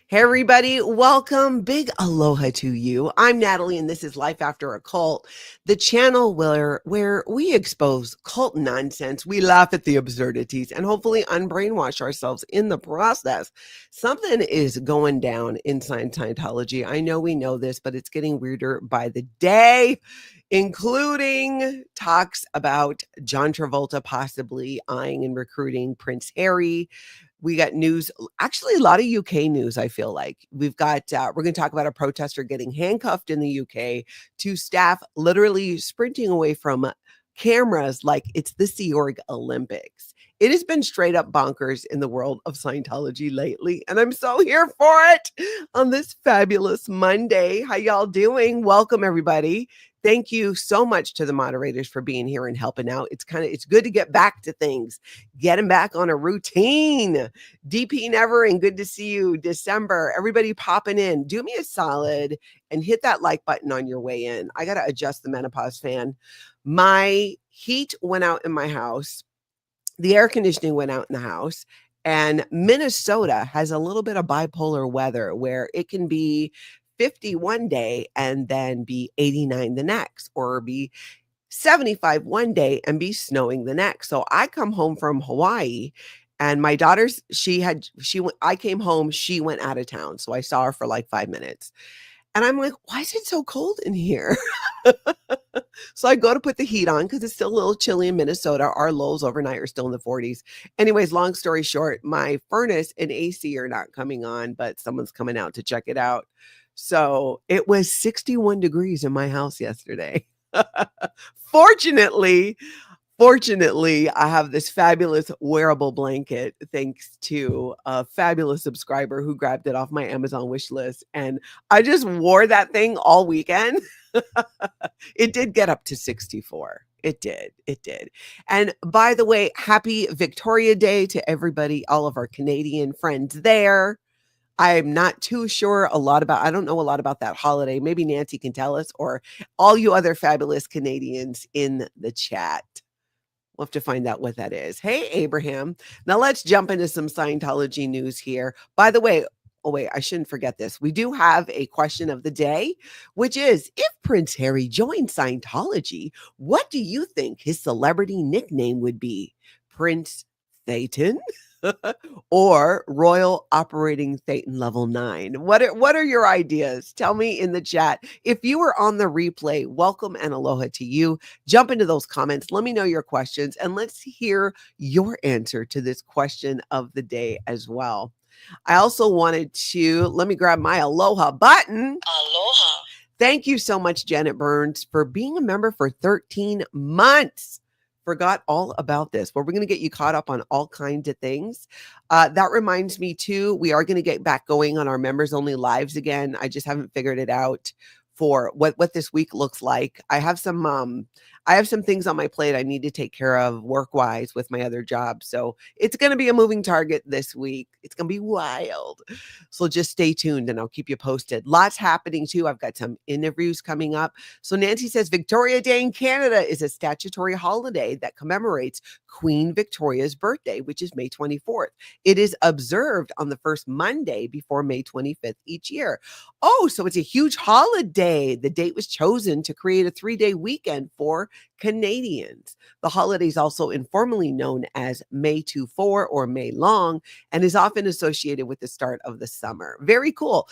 Hey everybody, welcome. Big aloha to you. I'm Natalie and this is Life After a Cult, the channel where we expose cult nonsense, we laugh at the absurdities, and hopefully unbrainwash ourselves in the process. Something is going down in Scientology. I know we know this, but it's getting weirder by the day, including talks about John Travolta possibly eyeing and recruiting Prince Harry. We got news, actually a lot of UK news, I feel like. We've got, we're going to talk about a protester getting handcuffed in the UK, to staff literally sprinting away from cameras like it's the Sea Org Olympics. It has been straight up bonkers in the world of Scientology lately, and I'm so here for it on this fabulous Monday. How y'all doing? Welcome, everybody. Thank you so much to the moderators for being here and helping out. It's good to get back to things, getting back on a routine. DP Never and good to see you. December, everybody popping in. Do me a solid and hit that like button on your way in. I got to adjust the menopause fan. My heat went out in my house. The air conditioning went out in the house. And Minnesota has a little bit of bipolar weather where it can be 50 one day and then be 89 the next, or be 75 one day and be snowing the next. So I come home from Hawaii and my daughter's, I came home, she went out of town. So I saw her for like 5 minutes and I'm like, why is it so cold in here? So I go to put the heat on because it's still a little chilly in Minnesota. Our lows overnight are still in the 40s. Anyways, long story short, my furnace and AC are not coming on, but someone's coming out to check it out. So it was 61 degrees in my house yesterday. Fortunately, I have this fabulous wearable blanket thanks to a fabulous subscriber who grabbed it off my Amazon wish list. And I just wore that thing all weekend. It did get up to 64. It did. And by the way, happy Victoria Day to everybody, all of our Canadian friends there. I'm not too sure I don't know a lot about that holiday. Maybe Nancy can tell us, or all you other fabulous Canadians in the chat. We'll have to find out what that is. Hey, Abraham. Now let's jump into some Scientology news here. By the way, I shouldn't forget this. We do have a question of the day, which is, if Prince Harry joined Scientology, what do you think his celebrity nickname would be? Prince Satan? Or Royal Operating Satan Level 9. What are your ideas? Tell me in the chat. If you were on the replay, welcome and aloha to you. Jump into those comments. Let me know your questions and let's hear your answer to this question of the day as well. I also wanted to, let me grab my aloha button. Aloha. Thank you so much, Janet Burns, for being a member for 13 months. Forgot all about this, but we're going to get you caught up on all kinds of things. That reminds me too, we are going to get back going on our members only lives again. I just haven't figured it out for what this week looks like. I have some things on my plate I need to take care of work-wise with my other job. So it's going to be a moving target this week. It's going to be wild. So just stay tuned and I'll keep you posted. Lots happening too. I've got some interviews coming up. So Nancy says Victoria Day in Canada is a statutory holiday that commemorates Queen Victoria's birthday, which is May 24th. It is observed on the first Monday before May 25th each year. Oh, so it's a huge holiday. The date was chosen to create a 3-day weekend for Canadians. The holiday is also informally known as May 24 or May Long and is often associated with the start of the summer. Very cool.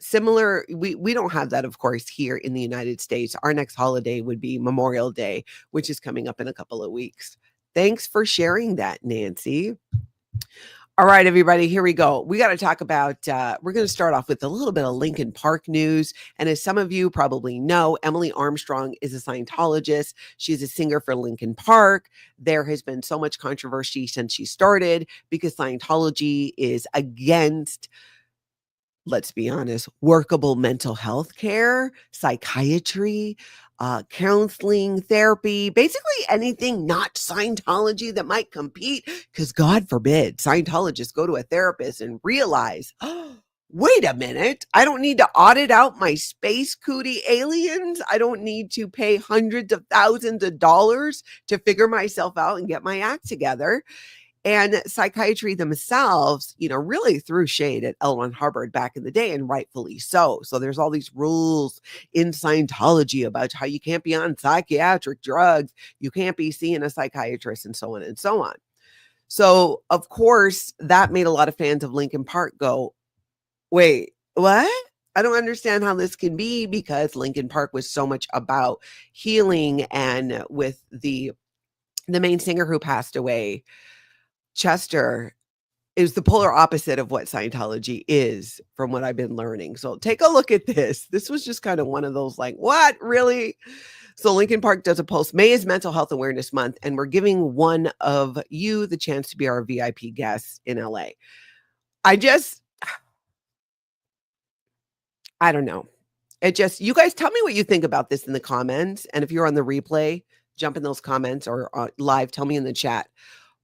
Similar, we don't have that, of course, here in the United States. Our next holiday would be Memorial Day, which is coming up in a couple of weeks. Thanks for sharing that, Nancy. All right, everybody, here we go. We got to talk about, we're going to start off with a little bit of Linkin Park news. And as some of you probably know, Emily Armstrong is a Scientologist. She's a singer for Linkin Park. There has been so much controversy since she started because Scientology is against, let's be honest, workable mental health care, psychiatry, counseling, therapy, basically anything not Scientology that might compete, because God forbid Scientologists go to a therapist and realize, oh, wait a minute, I don't need to audit out my space cootie aliens. I don't need to pay hundreds of thousands of dollars to figure myself out and get my act together. And psychiatry themselves, really threw shade at L. Ron Hubbard back in the day, and rightfully so. So there's all these rules in Scientology about how you can't be on psychiatric drugs, you can't be seeing a psychiatrist, and so on and so on. So, of course, that made a lot of fans of Linkin Park go, wait, what? I don't understand how this can be, because Linkin Park was so much about healing, and with the main singer who passed away, Chester, is the polar opposite of what Scientology is, from what I've been learning. So take a look at this. This was just kind of one of those like, what, really? So Linkin Park does a post. May is Mental Health Awareness Month, and we're giving one of you the chance to be our VIP guest in LA. I don't know. You guys tell me what you think about this in the comments. And if you're on the replay, jump in those comments, or live, tell me in the chat.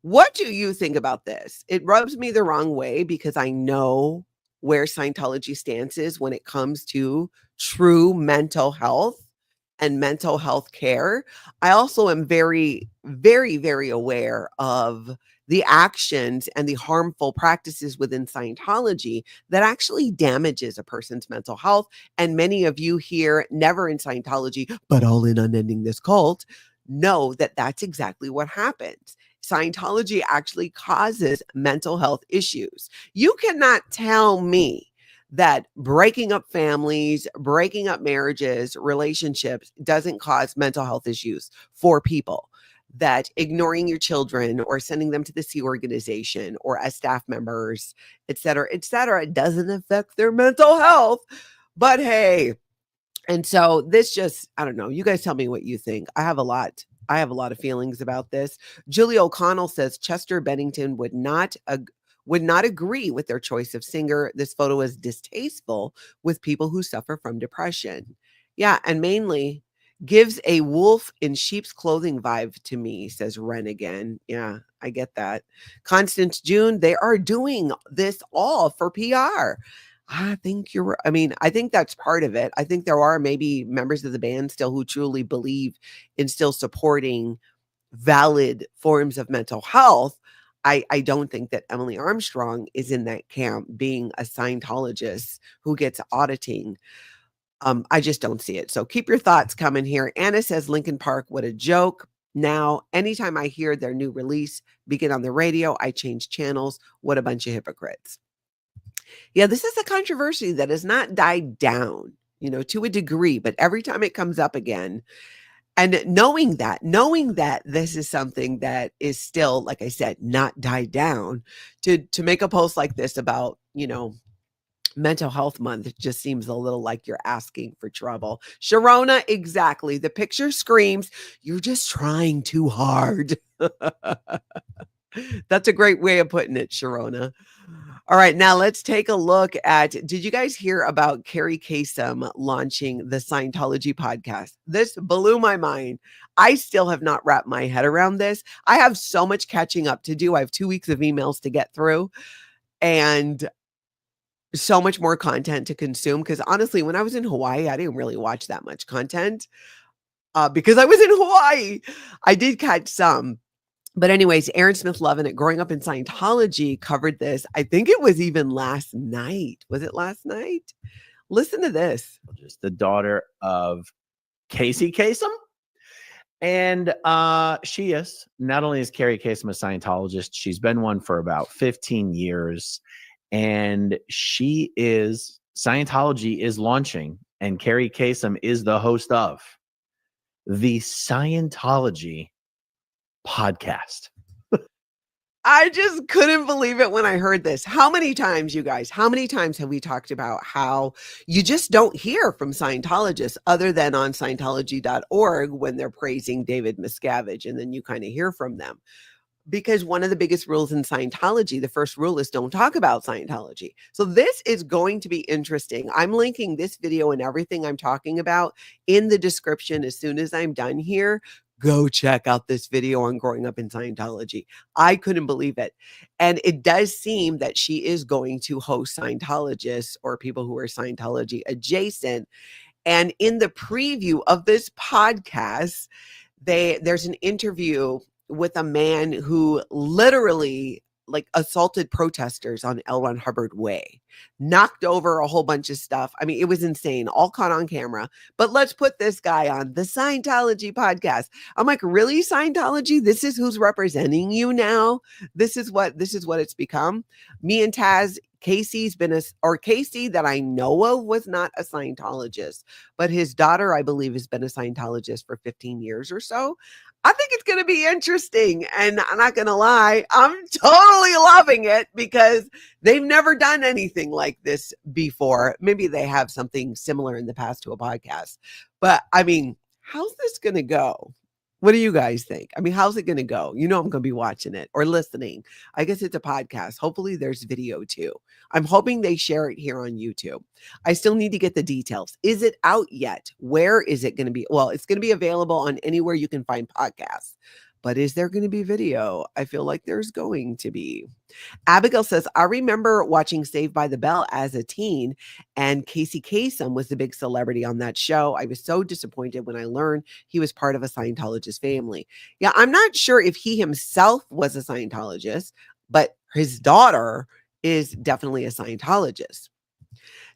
What do you think about this? It rubs me the wrong way, because I know where Scientology stance is when it comes to true mental health and mental health care. I also am very, very, very aware of the actions and the harmful practices within Scientology that actually damages a person's mental health. And many of you here, never in Scientology, but all in on ending this cult, know that that's exactly what happens. Scientology actually causes mental health issues. You cannot tell me that breaking up families, breaking up marriages, relationships doesn't cause mental health issues for people. That ignoring your children or sending them to the Sea Organization or as staff members, et cetera, doesn't affect their mental health. But hey, and so this just, I don't know. You guys tell me what you think. I have a lot of feelings about this. Julie O'Connell says Chester Bennington would not agree with their choice of singer. This photo is distasteful with people who suffer from depression. Yeah, and mainly gives a wolf in sheep's clothing vibe to me, says Ren again. Yeah, I get that. Constance June, they are doing this all for PR. I think I think that's part of it. I think there are maybe members of the band still who truly believe in still supporting valid forms of mental health. I don't think that Emily Armstrong is in that camp, being a Scientologist who gets auditing. I just don't see it. So keep your thoughts coming here. Anna says, Linkin Park, what a joke. Now, anytime I hear their new release begin on the radio, I change channels. What a bunch of hypocrites. Yeah, this is a controversy that has not died down, to a degree, but every time it comes up again, and knowing that this is something that is still, like I said, not died down, to make a post like this about, Mental Health Month, it just seems a little like you're asking for trouble. Sharona, exactly. The picture screams, you're just trying too hard. That's a great way of putting it, Sharona. All right, now let's take a look at, did you guys hear about Kerri Kassem launching the Scientology podcast? This blew my mind. I still have not wrapped my head around this. I have so much catching up to do. I have 2 weeks of emails to get through and so much more content to consume. Because honestly, when I was in Hawaii, I didn't really watch that much content because I was in Hawaii. I did catch some. But anyways, Aaron Smith-Levin at Growing Up in Scientology covered this. I think it was even last night. Was it last night? Listen to this. Just the daughter of Casey Kassem. And she is. Not only is Kerri Kassem a Scientologist, she's been one for about 15 years. And Scientology is launching, and Kerri Kassem is the host of the Scientology podcast. I just couldn't believe it when I heard this. How many times, you guys, have we talked about how you just don't hear from Scientologists other than on Scientology.org when they're praising David Miscavige, and then you kind of hear from them? Because one of the biggest rules in Scientology, the first rule is don't talk about Scientology. So this is going to be interesting. I'm linking this video and everything I'm talking about in the description as soon as I'm done here. Go check out this video on Growing Up in Scientology. I couldn't believe it. And it does seem that she is going to host Scientologists or people who are Scientology adjacent. And in the preview of this podcast, there's an interview with a man who literally like assaulted protesters on L. Ron Hubbard Way, knocked over a whole bunch of stuff. I mean, it was insane, all caught on camera. But let's put this guy on the Scientology podcast. I'm like, really, Scientology? This is who's representing you now? This is what it's become. Me and Taz, Casey that I know of was not a Scientologist, but his daughter, I believe, has been a Scientologist for 15 years or so. I think it's going to be interesting. And I'm not going to lie, I'm totally loving it because they've never done anything like this before. Maybe they have something similar in the past to a podcast. But I mean, how's this going to go? What do you guys think? I mean, how's it going to go? You know, I'm going to be watching it or listening. I guess it's a podcast. Hopefully there's video too. I'm hoping they share it here on YouTube. I still need to get the details. Is it out yet? Where is it going to be? Well, it's going to be available on anywhere you can find podcasts. But is there going to be video? I feel like there's going to be. Abigail says, I remember watching Saved by the Bell as a teen, and Casey Kasem was the big celebrity on that show. I was so disappointed when I learned he was part of a Scientologist family. Yeah, I'm not sure if he himself was a Scientologist, but his daughter is definitely a Scientologist.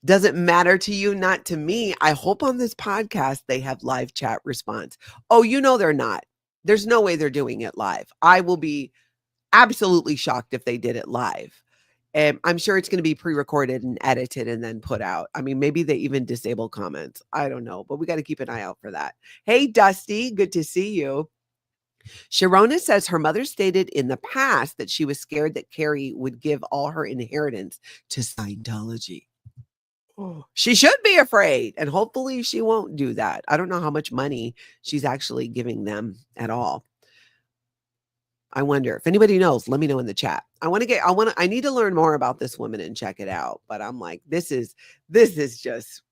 Does it matter to you? Not to me. I hope on this podcast they have live chat response. Oh, you know they're not. There's no way they're doing it live. I will be absolutely shocked if they did it live. And I'm sure it's going to be pre-recorded and edited and then put out. I mean, maybe they even disable comments. I don't know, but we got to keep an eye out for that. Hey, Dusty, good to see you. Sharona says her mother stated in the past that she was scared that Kerri would give all her inheritance to Scientology. She should be afraid, and hopefully she won't do that. I don't know how much money she's actually giving them at all. I wonder if anybody knows, let me know in the chat. I need to learn more about this woman and check it out. But I'm like, this is just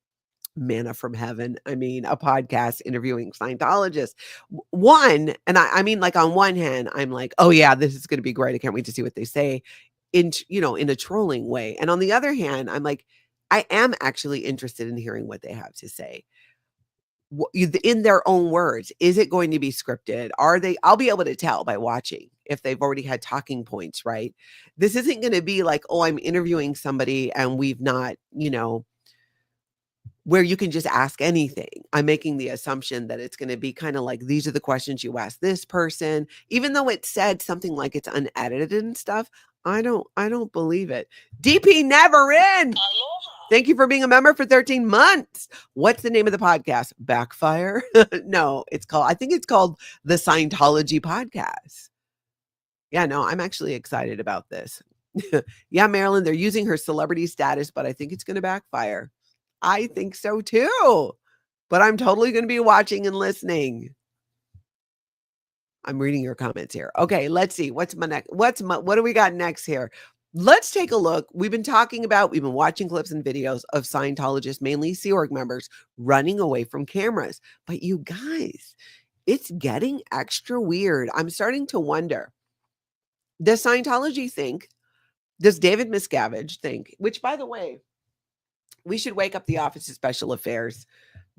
manna from heaven. I mean, a podcast interviewing Scientologists. I mean, like on one hand, I'm like, oh yeah, this is going to be great. I can't wait to see what they say in a trolling way. And on the other hand, I'm like, I am actually interested in hearing what they have to say in their own words. Is it going to be scripted? I'll be able to tell by watching if they've already had talking points, right? This isn't going to be like, oh, I'm interviewing somebody and we've not, where you can just ask anything. I'm making the assumption that it's going to be kind of like, these are the questions you ask this person, even though it said something like it's unedited and stuff. I don't believe it. DP never in. Aloha. Thank you for being a member for 13 months. What's the name of the podcast? Backfire? No, I think it's called the Scientology Podcast. Yeah, no, I'm actually excited about this. Yeah, Marilyn, they're using her celebrity status, but I think it's going to backfire. I think so too. But I'm totally going to be watching and listening. I'm reading your comments here. Okay, let's see. What do we got next here? Let's take a look. We've been watching clips and videos of Scientologists, mainly Sea Org members, running away from cameras. But you guys, it's getting extra weird. I'm starting to wonder, does Scientology think, does David Miscavige think, which by the way, we should wake up the Office of Special Affairs.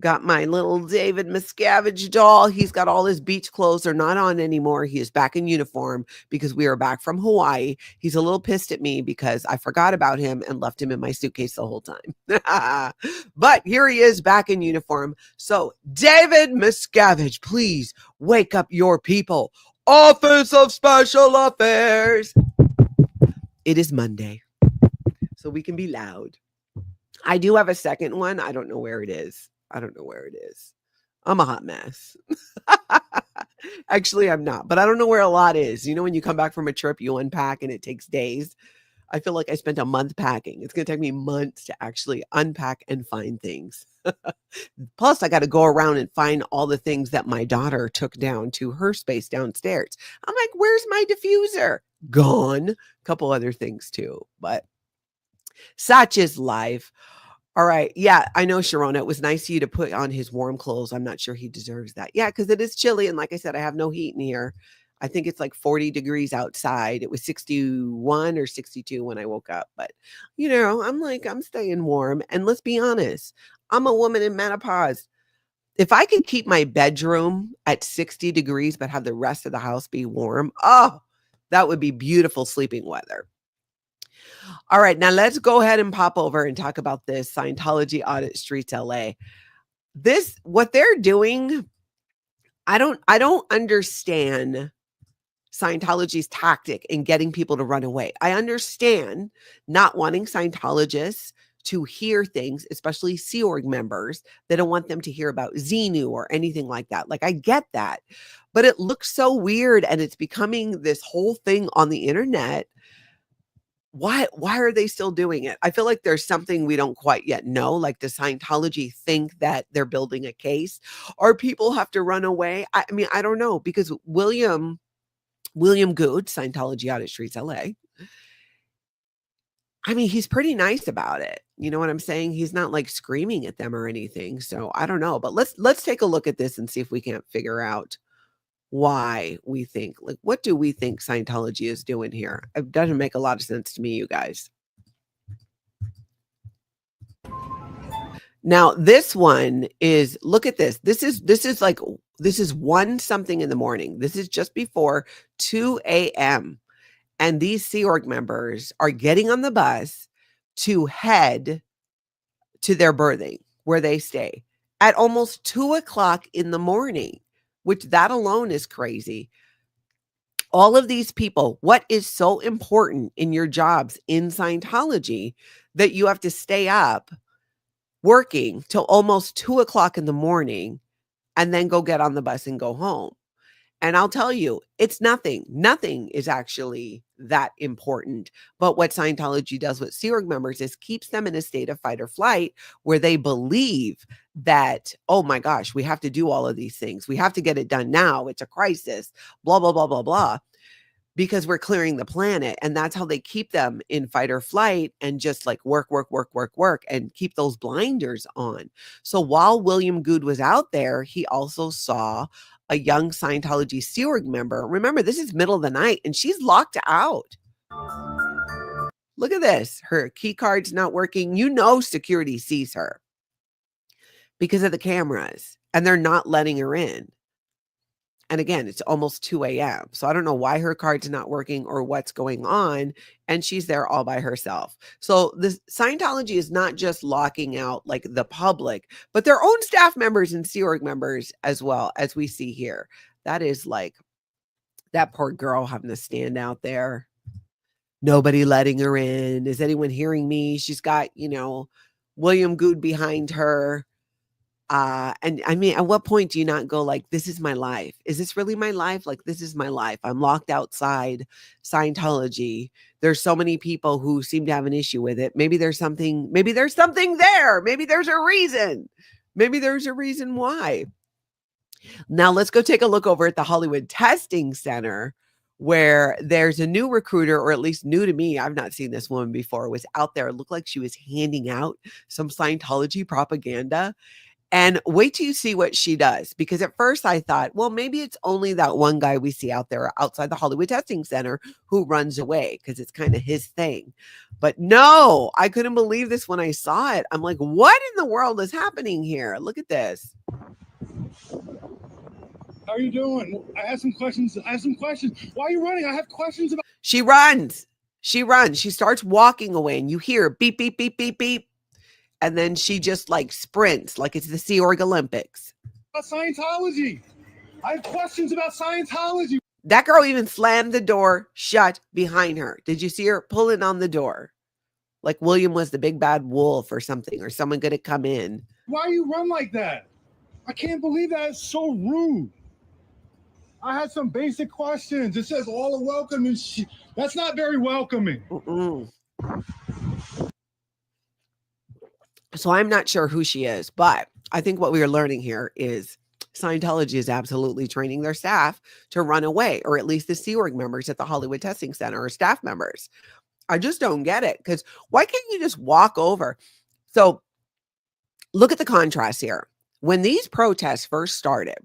Got my little David Miscavige doll. He's got all his beach clothes. They're not on anymore. He is back in uniform because we are back from Hawaii. He's a little pissed at me because I forgot about him and left him in my suitcase the whole time. But here he is back in uniform. So David Miscavige, please wake up your people. Office of Special Affairs. It is Monday, so we can be loud. I do have a second one. I don't know where it is. I'm a hot mess. Actually, I'm not, but I don't know where a lot is. When you come back from a trip, you unpack and it takes days. I feel like I spent a month packing. It's going to take me months to actually unpack and find things. Plus, I got to go around and find all the things that my daughter took down to her space downstairs. I'm like, where's my diffuser? Gone. A couple other things too, but such is life. All right. Yeah, I know, Sharona. It was nice of you to put on his warm clothes. I'm not sure he deserves that. Yeah, because it is chilly. And like I said, I have no heat in here. I think it's like 40 degrees outside. It was 61 or 62 when I woke up. But, I'm staying warm. And let's be honest, I'm a woman in menopause. If I could keep my bedroom at 60 degrees, but have the rest of the house be warm, oh, that would be beautiful sleeping weather. All right, now let's go ahead and pop over and talk about this Scientology Audit Streets LA. What they're doing, I don't understand Scientology's tactic in getting people to run away. I understand not wanting Scientologists to hear things, especially Sea Org members. They don't want them to hear about Xenu or anything like that. Like, I get that, but it looks so weird, and it's becoming this whole thing on the internet. Why are they still doing it? I feel like there's something we don't quite yet know. Like, does Scientology think that they're building a case, or people have to run away? I mean, I don't know, because William Good, Scientology Audit Streets LA, I mean, he's pretty nice about it. You know what I'm saying? He's not like screaming at them or anything. So I don't know, but let's take a look at this and see if we can't figure out why we think, like, what do we think Scientology is doing here? It doesn't make a lot of sense to me, you guys. Now, this one is, look at this. This is 1 something in the morning. This is just before 2 a.m. And these Sea Org members are getting on the bus to head to their berthing where they stay at almost 2 o'clock in the morning, which that alone is crazy. All of these people, what is so important in your jobs in Scientology that you have to stay up working till almost 2 o'clock in the morning and then go get on the bus and go home? And I'll tell you, it's nothing. Nothing is actually that important. But what Scientology does with Sea Org members is keeps them in a state of fight or flight, where they believe that, oh my gosh, we have to do all of these things. We have to get it done now. It's a crisis, blah, blah, blah, blah, blah, because we're clearing the planet. And that's how they keep them in fight or flight and just like work, and keep those blinders on. So while William Good was out there, he also saw a young Scientology Sea Org member. Remember, this is middle of the night and she's locked out. Look at this. Her key card's not working. You know, security sees her because of the cameras, and they're not letting her in. And again, it's almost 2 a.m. So I don't know why her card's not working or what's going on. And she's there all by herself. So the Scientology is not just locking out like the public, but their own staff members and Sea Org members as well, as we see here. That is like that poor girl having to stand out there. Nobody letting her in. Is anyone hearing me? She's got, William Good behind her. And I mean, at what point do you not go like, this is my life? Is this really my life? Like, this is my life. I'm locked outside Scientology. There's so many people who seem to have an issue with it. Maybe there's something there. Maybe there's a reason. Maybe there's a reason why. Now let's go take a look over at the Hollywood Testing Center, where there's a new recruiter, or at least new to me. I've not seen this woman before. Was out there. It looked like she was handing out some Scientology propaganda. And wait till you see what she does. Because at first I thought, well, maybe it's only that one guy we see out there outside the Hollywood Testing Center who runs away because it's kind of his thing. But no, I couldn't believe this when I saw it. I'm like, what in the world is happening here? Look at this. How are you doing? I have some questions. Why are you running? I have questions about... She runs. She starts walking away, and you hear beep, beep, beep, beep, beep. And then she just like sprints like it's the Sea Org Olympics. Scientology. I have questions about Scientology. That girl even slammed the door shut behind her. Did you see her pulling on the door? Like William was the big bad wolf or something, or someone going to come in. Why you run like that? I can't believe that. It's so rude. I had some basic questions. It says all are welcome and that's not very welcoming. So I'm not sure who she is, but I think what we are learning here is Scientology is absolutely training their staff to run away, or at least the Sea Org members at the Hollywood Testing Center or staff members. I just don't get it, because why can't you just walk over? So look at the contrast here. When these protests first started,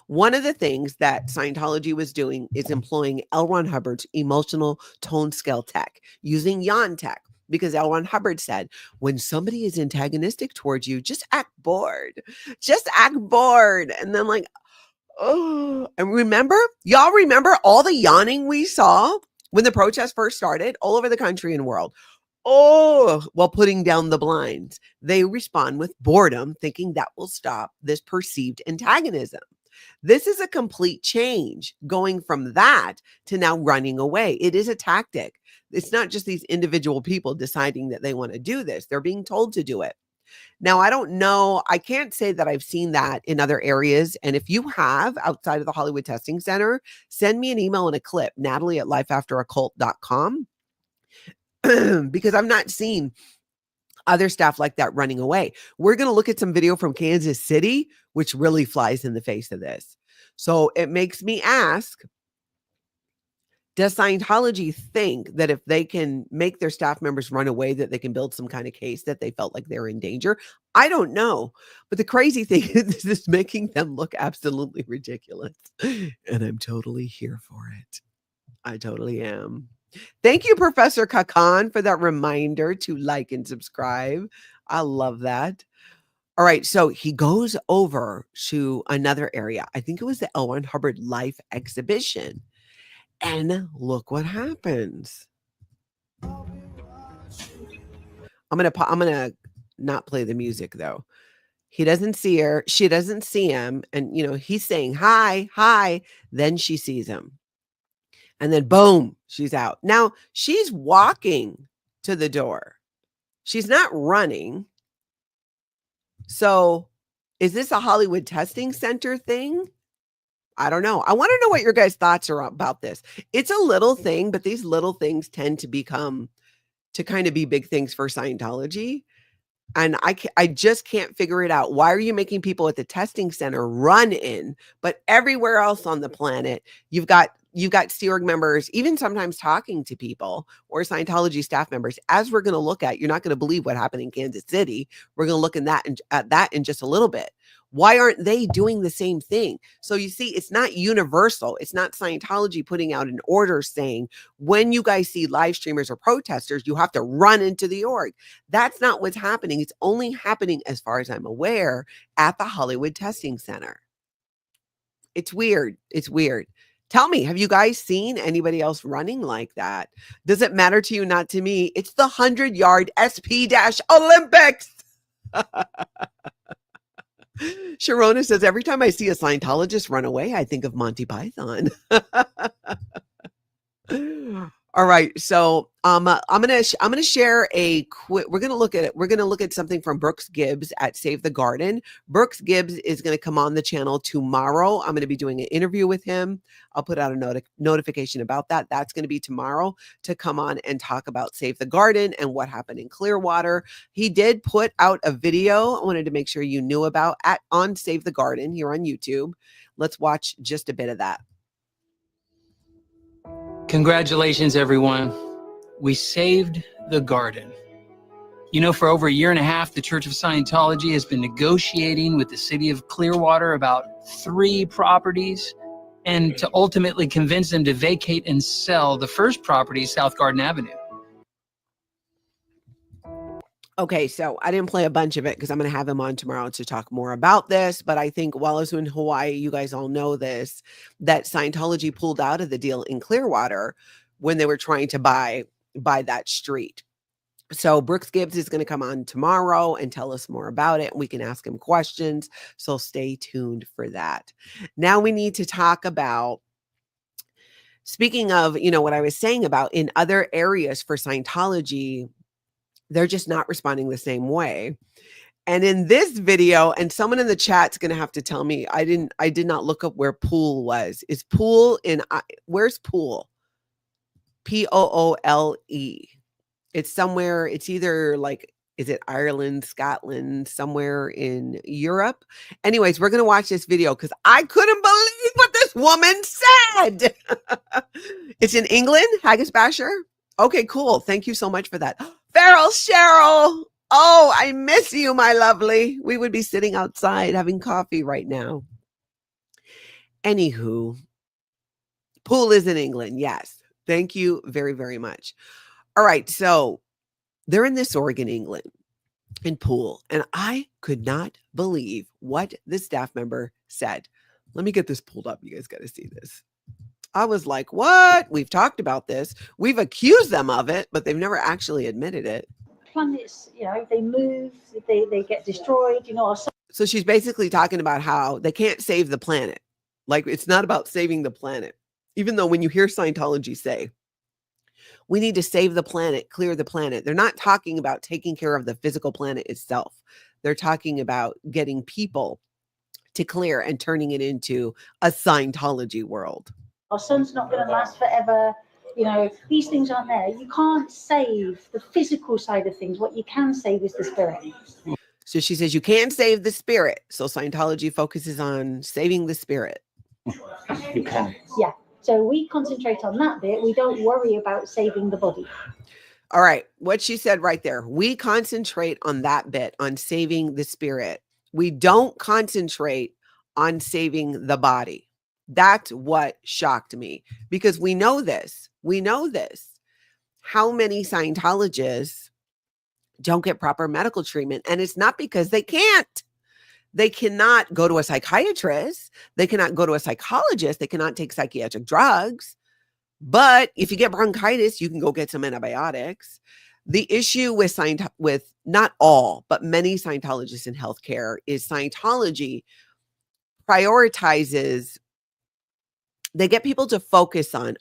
one of the things that Scientology was doing is employing L. Ron Hubbard's emotional tone scale tech, using Yon tech. because L. Ron Hubbard said, when somebody is antagonistic towards you, just act bored. Just act bored. And then like, oh, and y'all remember all the yawning we saw when the protest first started all over the country and world? Oh, while putting down the blinds, they respond with boredom, thinking that will stop this perceived antagonism. This is a complete change going from that to now running away. It is a tactic. It's not just these individual people deciding that they want to do this. They're being told to do it. Now, I don't know. I can't say that I've seen that in other areas. And if you have outside of the Hollywood Testing Center, send me an email and a clip, Natalie@lifeafteraccult.com, because I've not seen other staff like that running away. We're going to look at some video from Kansas City, which really flies in the face of this. So it makes me ask, does Scientology think that if they can make their staff members run away, that they can build some kind of case that they felt like they're in danger? I don't know. But the crazy thing is this is making them look absolutely ridiculous. And I'm totally here for it. I totally am. Thank you, Professor Kakan, for that reminder to like and subscribe. I love that. All right. So he goes over to another area. I think it was the L. Ron Hubbard Life exhibition. And look what happens. I'm gonna not play the music though. He doesn't see her. She doesn't see him. And he's saying hi, hi. Then she sees him. And then boom, she's out. Now she's walking to the door. She's not running. So is this a Hollywood Testing Center thing? I don't know. I want to know what your guys' thoughts are about this. It's a little thing, but these little things tend to become to kind of be big things for Scientology. And I just can't figure it out. Why are you making people at the testing center run in, but everywhere else on the planet, you've got Sea Org members, even sometimes talking to people or Scientology staff members, as we're going to look at. You're not going to believe what happened in Kansas City. We're going to look at that in just a little bit. Why aren't they doing the same thing? So you see, it's not universal. It's not Scientology putting out an order saying, when you guys see live streamers or protesters, you have to run into the org. That's not what's happening. It's only happening, as far as I'm aware, at the Hollywood Testing Center. It's weird. It's weird. Tell me, have you guys seen anybody else running like that? Does it matter to you? Not to me. It's the 100-yard SP-Olympics. Sharona says, every time I see a Scientologist run away, I think of Monty Python. All right. So I'm gonna share a quick. We're gonna look at it. We're gonna look at something from Brooks Gibbs at Save the Garden. Brooks Gibbs is gonna come on the channel tomorrow. I'm gonna be doing an interview with him. I'll put out a notification about that. That's gonna be tomorrow to come on and talk about Save the Garden and what happened in Clearwater. He did put out a video. I wanted to make sure you knew about on Save the Garden here on YouTube. Let's watch just a bit of that. Congratulations, everyone. We saved the garden. For over a year and a half, the Church of Scientology has been negotiating with the city of Clearwater about 3 properties and to ultimately convince them to vacate and sell the first property, South Garden Avenue. Okay, so I didn't play a bunch of it because I'm going to have him on tomorrow to talk more about this. But I think while I was in Hawaii, you guys all know this, that Scientology pulled out of the deal in Clearwater when they were trying to buy that street. So Brooks Gibbs is going to come on tomorrow and tell us more about it. We can ask him questions. So stay tuned for that. Now we need to talk about, speaking of, what I was saying about in other areas for Scientology, they're just not responding the same way. And in this video, and someone in the chat's going to have to tell me, I did not look up where Poole was. Is Poole where's Poole? Poole. It's somewhere, it's either like, is it Ireland, Scotland, somewhere in Europe? Anyways, we're going to watch this video because I couldn't believe what this woman said. It's in England, Haggis Basher. Okay, cool. Thank you so much for that. Farrell Cheryl. Oh, I miss you, my lovely. We would be sitting outside having coffee right now. Anywho, Poole is in England. Yes. Thank you very, very much. All right. So They're in this org in England, in Poole, and I could not believe what the staff member said. Let me get this pulled up. You guys got to see this. I was like, what? We've talked about this. We've accused them of it, but they've never actually admitted it. Planets, they move, they get destroyed, So she's basically talking about how they can't save the planet. Like, it's not about saving the planet. Even though when you hear Scientology say, we need to save the planet, clear the planet, they're not talking about taking care of the physical planet itself. They're talking about getting people to clear and turning it into a Scientology world. Our sun's not going to last forever. These things aren't there. You can't save the physical side of things. What you can save is the spirit. So she says you can't save the spirit. So Scientology focuses on saving the spirit. You can. Yeah. So we concentrate on that bit. We don't worry about saving the body. All right. What she said right there. We concentrate on that bit, on saving the spirit. We don't concentrate on saving the body. That's what shocked me, because we know this. We know this. How many Scientologists don't get proper medical treatment? And it's not because they can't. They cannot go to a psychiatrist. They cannot go to a psychologist. They cannot take psychiatric drugs. But if you get bronchitis, you can go get some antibiotics. The issue with not all, but many Scientologists in healthcare is Scientology prioritizes. They get people to focus on,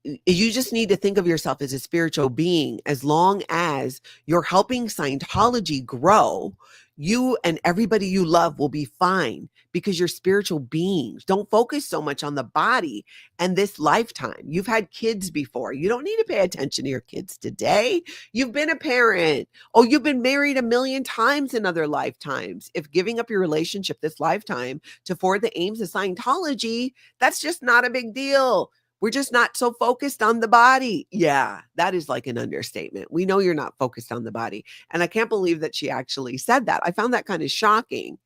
you just need to think of yourself as a spiritual being. As long as you're helping Scientology grow, you and everybody you love will be fine because you're spiritual beings. Don't focus so much on the body and this lifetime. You've had kids before. You don't need to pay attention to your kids today. You've been a parent. You've been married 1,000,000 times in other lifetimes. If giving up your relationship this lifetime to forward the aims of Scientology, that's just not a big deal. We're just not so focused on the body. Yeah, that is like an understatement. We know you're not focused on the body. And I can't believe that she actually said that. I found that kind of shocking.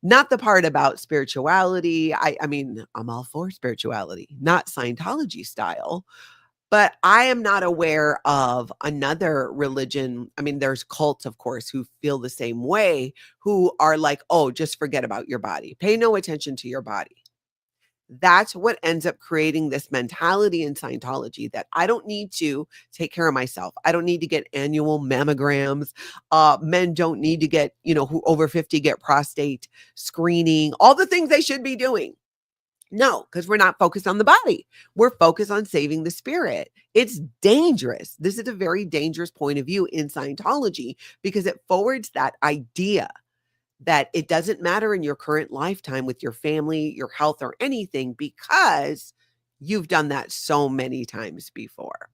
Not the part about spirituality. I mean, I'm all for spirituality, not Scientology style. But I am not aware of another religion. I mean, there's cults, of course, who feel the same way, who are like, just forget about your body. Pay no attention to your body. That's what ends up creating this mentality in Scientology that I don't need to take care of myself. I don't need to get annual mammograms. Men don't need to get, who over 50 get prostate screening, all the things they should be doing. No, because we're not focused on the body. We're focused on saving the spirit. It's dangerous. This is a very dangerous point of view in Scientology because it forwards that idea that it doesn't matter in your current lifetime with your family, your health, or anything, because you've done that so many times before.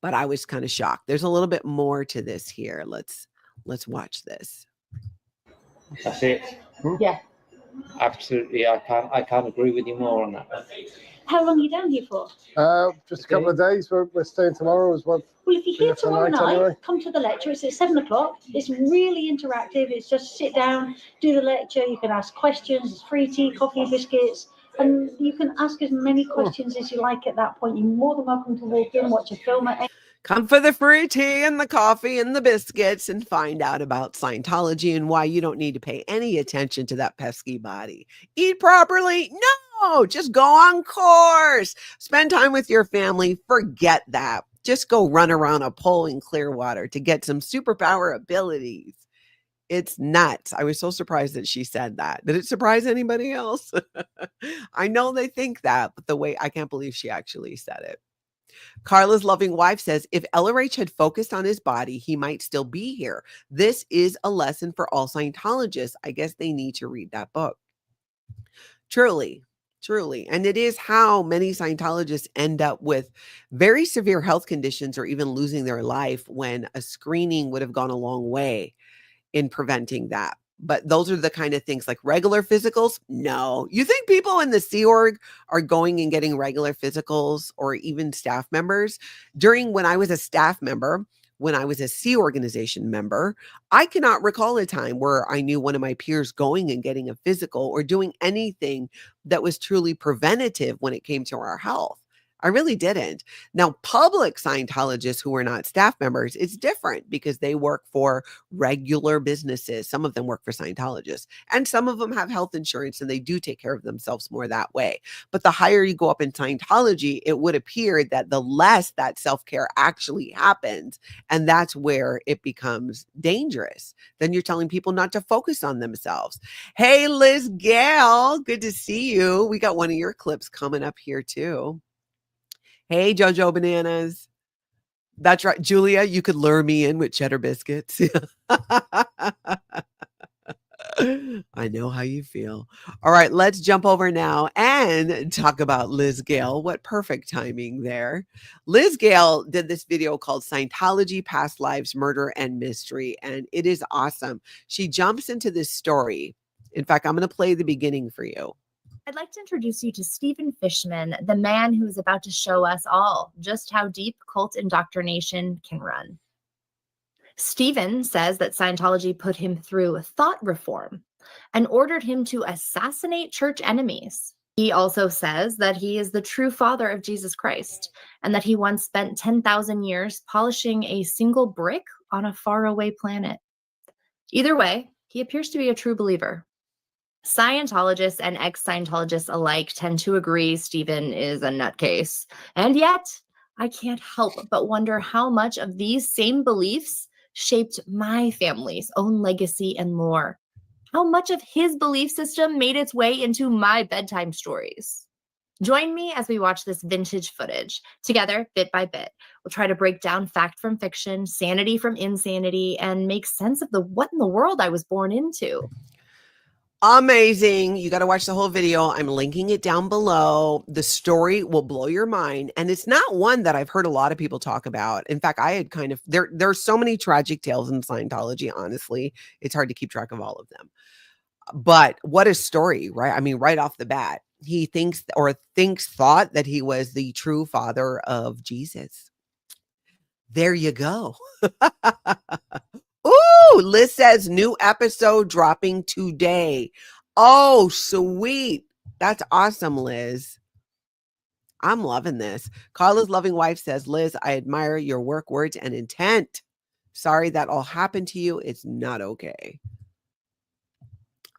But I was kind of shocked. There's a little bit more to this here. Let's watch this. That's it. Yeah. Absolutely. I can't agree with you more on that. How long are you down here for? Just a couple of days. We're staying tomorrow as well. Well, if you're here tomorrow night, anyway. come to the lecture. It's at 7 o'clock. It's really interactive. It's just sit down, do the lecture. You can ask questions. It's free tea, coffee, biscuits. And you can ask as many questions as you like at that point. You're more than welcome to walk in, watch a film at Come for the free tea and the coffee and the biscuits and find out about Scientology and why you don't need to pay any attention to that pesky body. Eat properly? No, just go on course. Spend time with your family. Forget that. Just go run around a pole in Clearwater to get some superpower abilities. It's nuts. I was so surprised that she said that. Did it surprise anybody else? I know they think that, but I can't believe she actually said it. Carla's loving wife says, if LRH had focused on his body, he might still be here. This is a lesson for all Scientologists. I guess they need to read that book. Truly. And it is how many Scientologists end up with very severe health conditions or even losing their life when a screening would have gone a long way in preventing that. But those are the kind of things like regular physicals. No, you think people in the Sea Org are going and getting regular physicals or even staff members? When I was a staff member, when I was a Sea Organization member, I cannot recall a time where I knew one of my peers going and getting a physical or doing anything that was truly preventative when it came to our health. I really didn't. Now, public Scientologists who are not staff members, it's different because they work for regular businesses. Some of them work for Scientologists, and some of them have health insurance and they do take care of themselves more that way. But the higher you go up in Scientology, it would appear that the less that self-care actually happens. And that's where it becomes dangerous. Then you're telling people not to focus on themselves. Hey, Liz Gale, good to see you. We got one of your clips coming up here too. Hey, Jojo Bananas. That's right. Julia, you could lure me in with cheddar biscuits. I know how you feel. All right, let's jump over now and talk about Liz Gale. What perfect timing there. Liz Gale did this video called Scientology, Past Lives, Murder, and Mystery, and it is awesome. She jumps into this story. In fact, I'm going to play the beginning for you. I'd like to introduce you to Stephen Fishman, the man who is about to show us all just how deep cult indoctrination can run. Stephen says that Scientology put him through thought reform and ordered him to assassinate church enemies. He also says that he is the true father of Jesus Christ and that he once spent 10,000 years polishing a single brick on a faraway planet. Either way, he appears to be a true believer. Scientologists and ex-Scientologists alike tend to agree Stephen is a nutcase. And yet, I can't help but wonder how much of these same beliefs shaped my family's own legacy and lore. How much of his belief system made its way into my bedtime stories? Join me as we watch this vintage footage. Together, bit by bit, we'll try to break down fact from fiction, sanity from insanity, and make sense of the what in the world I was born into. Amazing. You got to watch the whole video. I'm linking it down below. The story will blow your mind. And it's not one that I've heard a lot of people talk about. In fact, I had there's so many tragic tales in Scientology, honestly. It's hard to keep track of all of them. But what a story, right? I mean, right off the bat, he thought that he was the true father of Jesus. There you go. Ooh, Liz says new episode dropping today. Oh, sweet. That's awesome, Liz. I'm loving this. Carla's loving wife says, Liz, I admire your work, words, and intent. Sorry that all happened to you. It's not okay.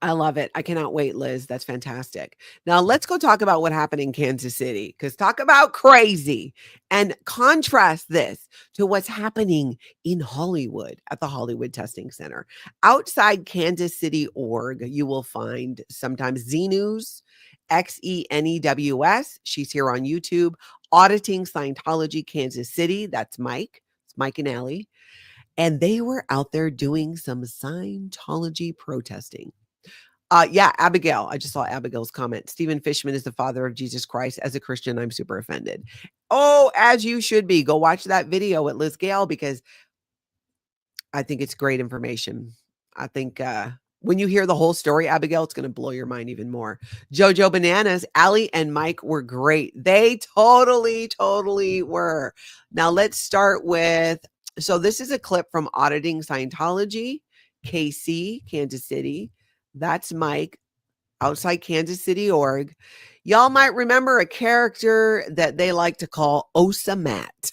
I love it. I cannot wait, Liz. That's fantastic. Now let's go talk about what happened in Kansas City, because talk about crazy, and contrast this to what's happening in Hollywood at the Hollywood Testing Center. Outside Kansas City org, you will find sometimes Z News, XENEWS. She's here on YouTube. Auditing Scientology Kansas City. That's Mike. It's Mike and Allie. And they were out there doing some Scientology protesting. Yeah, Abigail. I just saw Abigail's comment. Stephen Fishman is the father of Jesus Christ. As a Christian, I'm super offended. Oh, as you should be. Go watch that video with Liz Gale, because I think it's great information. I think when you hear the whole story, Abigail, it's going to blow your mind even more. Jojo Bananas, Allie and Mike were great. They totally were. Now let's start with, so this is a clip from Auditing Scientology, KC, Kansas City. That's Mike, outside Kansas City org. Y'all might remember a character that they like to call Osa Matt.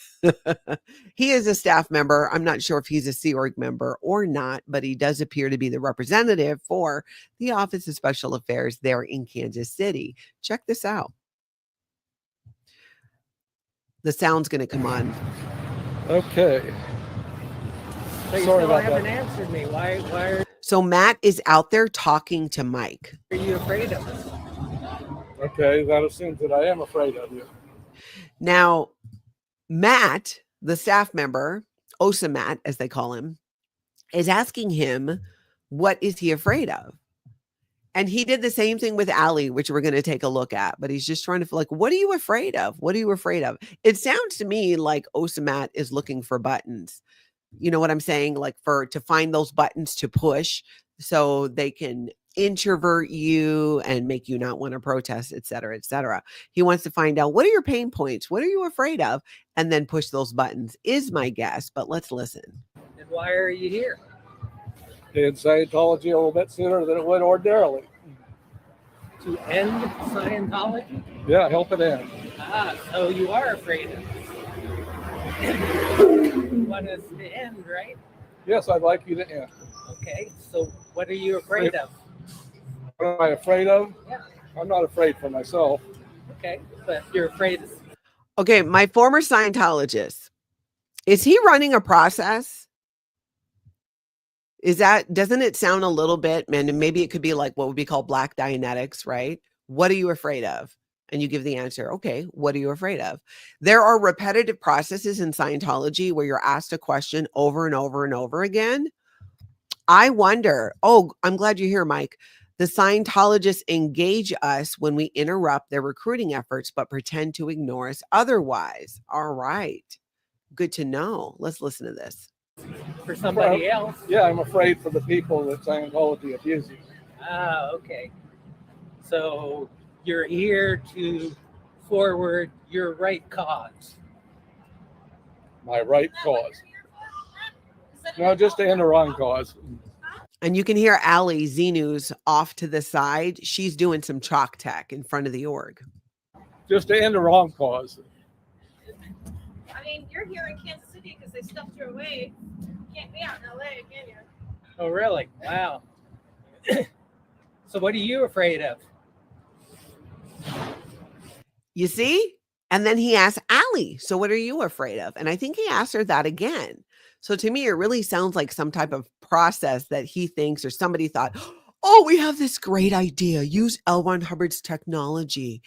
He is a staff member. I'm not sure if he's a Sea Org member or not, but he does appear to be the representative for the Office of Special Affairs there in Kansas City. Check this out. The sound's going to come on. Okay. But Sorry you still about haven't that. answered me. Why So Matt is out there talking to Mike. are you afraid of us? Okay, that assumes that I am afraid of you. Now, Matt, the staff member, Osa Matt, as they call him, is asking him, what is he afraid of? And he did the same thing with Allie, which we're going to take a look at. But he's just trying to feel like, what are you afraid of? What are you afraid of? It sounds to me like Osa Matt is looking for buttons. You know what I'm saying? Like to find those buttons to push so they can introvert you and make you not want to protest, et cetera, et cetera. He wants to find out, what are your pain points? What are you afraid of? And then push those buttons is my guess, but let's listen. And why are you here? Did Scientology a little bit sooner than it would ordinarily. To end Scientology? Yeah, help it end. So you are afraid of it. You want us to end, right? Yes, I'd like you to end. Okay, so what are you afraid of? What am I afraid of? Yeah. I'm not afraid for myself. Okay, but you're afraid of... Okay, my former Scientologist, is he running a process? Doesn't it sound a little bit, man, maybe it could be like what would be called black Dianetics, right? What are you afraid of? And you give the answer, okay, what are you afraid of? There are repetitive processes in Scientology where you're asked a question over and over and over again. I wonder, I'm glad you're here, Mike. The Scientologists engage us when we interrupt their recruiting efforts, but pretend to ignore us otherwise. All right. Good to know. Let's listen to this. For somebody else? Yeah, I'm afraid for the people that Scientology abuses. Okay. So you're here to forward your right cause. My right cause. No, just to end the wrong cause. And you can hear Allie Zenu's off to the side. She's doing some chalk tech in front of the org. Just to end the wrong cause. I mean, you're here in Kansas City because they stuffed you away. You can't be out in LA, can you? Oh, really? Wow. So what are you afraid of? You see? And then he asked Allie, so what are you afraid of? And I think he asked her that again. So to me, it really sounds like some type of process that he thinks or somebody thought, oh, we have this great idea. Use L. Ron Hubbard's technology.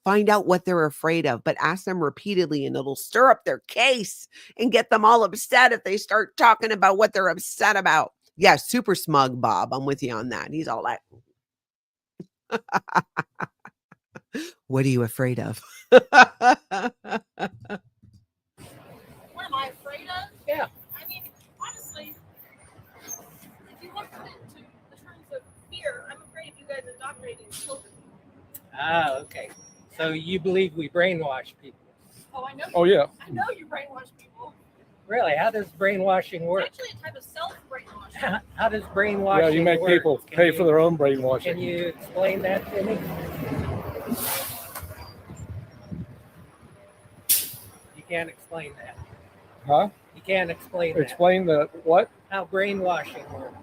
Find out what they're afraid of, but ask them repeatedly and it'll stir up their case and get them all upset if they start talking about what they're upset about. Yeah, super smug, Bob. I'm with you on that. He's all like, what are you afraid of? What am I afraid of? Yeah. I mean, honestly, if you look into the terms of fear, I'm afraid of you guys indoctrinating children. Okay. So you believe we brainwash people? Oh, I know. Oh, yeah. I know you brainwash people. Really? How does brainwashing work? Actually, a type of self-brainwashing. How does brainwashing Yeah, you make work? people pay for their own brainwashing. Can you explain that to me? You can't explain that. Huh? You can't explain that. Explain the what? How brainwashing works.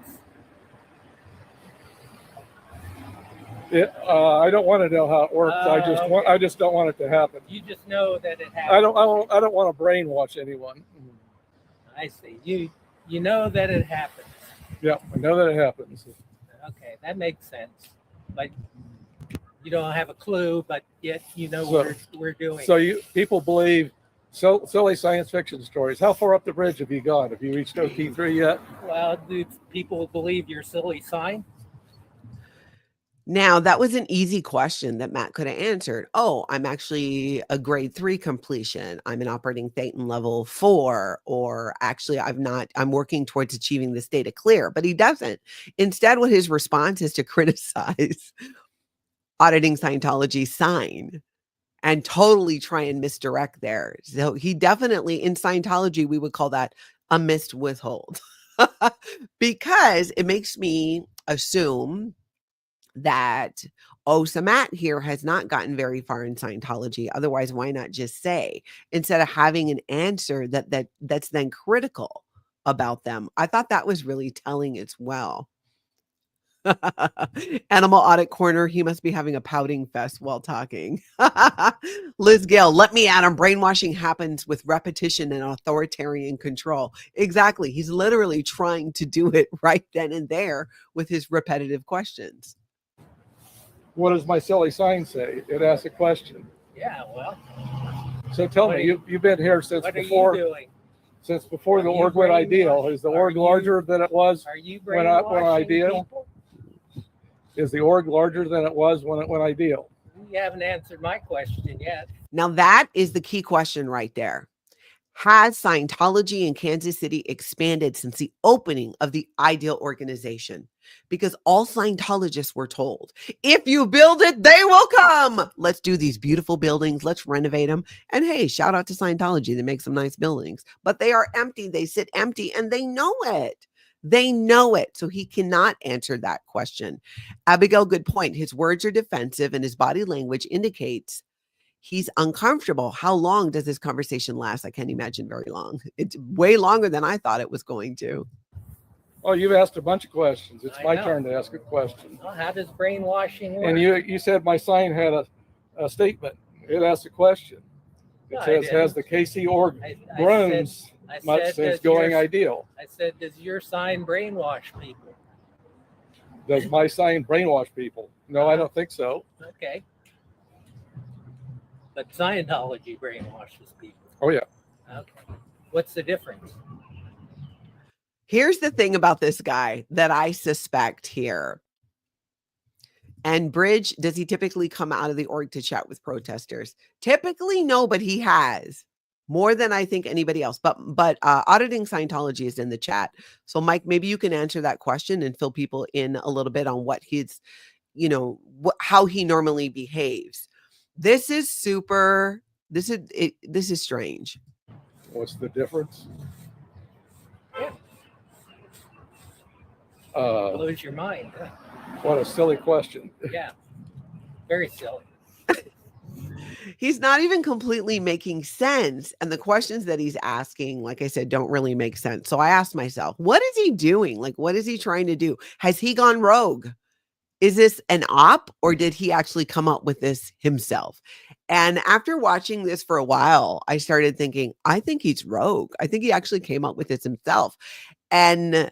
I don't want to know how it works. I just don't want it to happen. You just know that it happens. I don't want to brainwash anyone. I see. You know that it happens. Yeah, I know that it happens. Okay, that makes sense. But you don't have a clue, but yet you know what we're doing. So people believe silly science fiction stories. How far up the bridge have you gone? Have you reached OT3 yet? Well, do people believe your silly sign? Now, that was an easy question that Matt could have answered. Oh, I'm actually a grade 3 completion. I'm an operating Thetan level 4, or actually I'm working towards achieving the state of clear, but he doesn't. Instead, what his response is to criticize auditing Scientology sign and totally try and misdirect there. So he definitely, in Scientology, we would call that a missed withhold because it makes me assume that Matt here has not gotten very far in Scientology. Otherwise, why not just say, instead of having an answer that's then critical about them? I thought that was really telling as well. Animal Audit Corner, he must be having a pouting fest while talking. Liz Gale, let me at him. Brainwashing happens with repetition and authoritarian control. Exactly. He's literally trying to do it right then and there with his repetitive questions. What does my silly sign say? It asks a question. Yeah, well. So tell me, you've been here since before. What are you doing? Since before the org went ideal. Is the org larger than it was when ideal? People? Is the org larger than it was when it went ideal? You haven't answered my question yet. Now that is the key question right there. Has Scientology in Kansas City expanded since the opening of the ideal organization? Because all Scientologists were told, if you build it, they will come. Let's do these beautiful buildings. Let's renovate them. And hey, shout out to Scientology. They make some nice buildings, but they are empty. They sit empty and they know it. They know it. So he cannot answer that question. Abigail, good point. His words are defensive and his body language indicates He's uncomfortable. How long does this conversation last? I can't imagine very long. It's way longer than I thought it was going to. Oh, you've asked a bunch of questions. It's I my know. turn to ask a question. Well, how does brainwashing work? And you said my sign had a statement. It asked a question. It No, I says, didn't. has the KC org I grown I much said, since does going your- ideal? I said, does your sign brainwash people? Does my sign brainwash people? No, I don't think so. Okay. But Scientology brainwashes people. Oh, yeah. Okay. What's the difference? Here's the thing about this guy that I suspect here. And Bridge, does he typically come out of the org to chat with protesters? Typically, no, but he has more than I think anybody else. But Auditing Scientology is in the chat. So Mike, maybe you can answer that question and fill people in a little bit on what he's, how he normally behaves. This is super. This is strange. What's the difference? Blows your mind. Huh? What a silly question. Yeah. Very silly. He's not even completely making sense. And the questions that he's asking, like I said, don't really make sense. So I asked myself, what is he doing? Like, what is he trying to do? Has he gone rogue? Is this an op, or did he actually come up with this himself? And after watching this for a while, I started thinking, I think he's rogue. I think he actually came up with this himself. And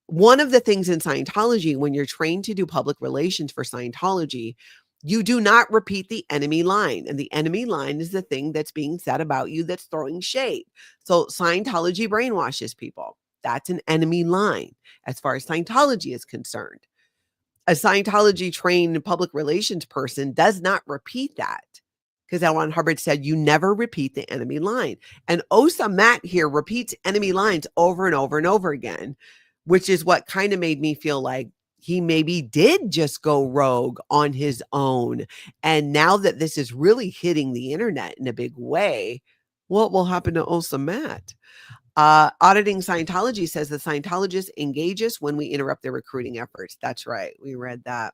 one of the things in Scientology, when you're trained to do public relations for Scientology, you do not repeat the enemy line. And the enemy line is the thing that's being said about you that's throwing shade. So Scientology brainwashes people. That's an enemy line as far as Scientology is concerned. A Scientology trained public relations person does not repeat that, because L. Ron Hubbard said, you never repeat the enemy line. And Osa Matt here repeats enemy lines over and over and over again, which is what kind of made me feel like he maybe did just go rogue on his own. And now that this is really hitting the internet in a big way, what will happen to Osa Matt? Auditing Scientology says the Scientologist engages when we interrupt their recruiting efforts. That's right. We read that.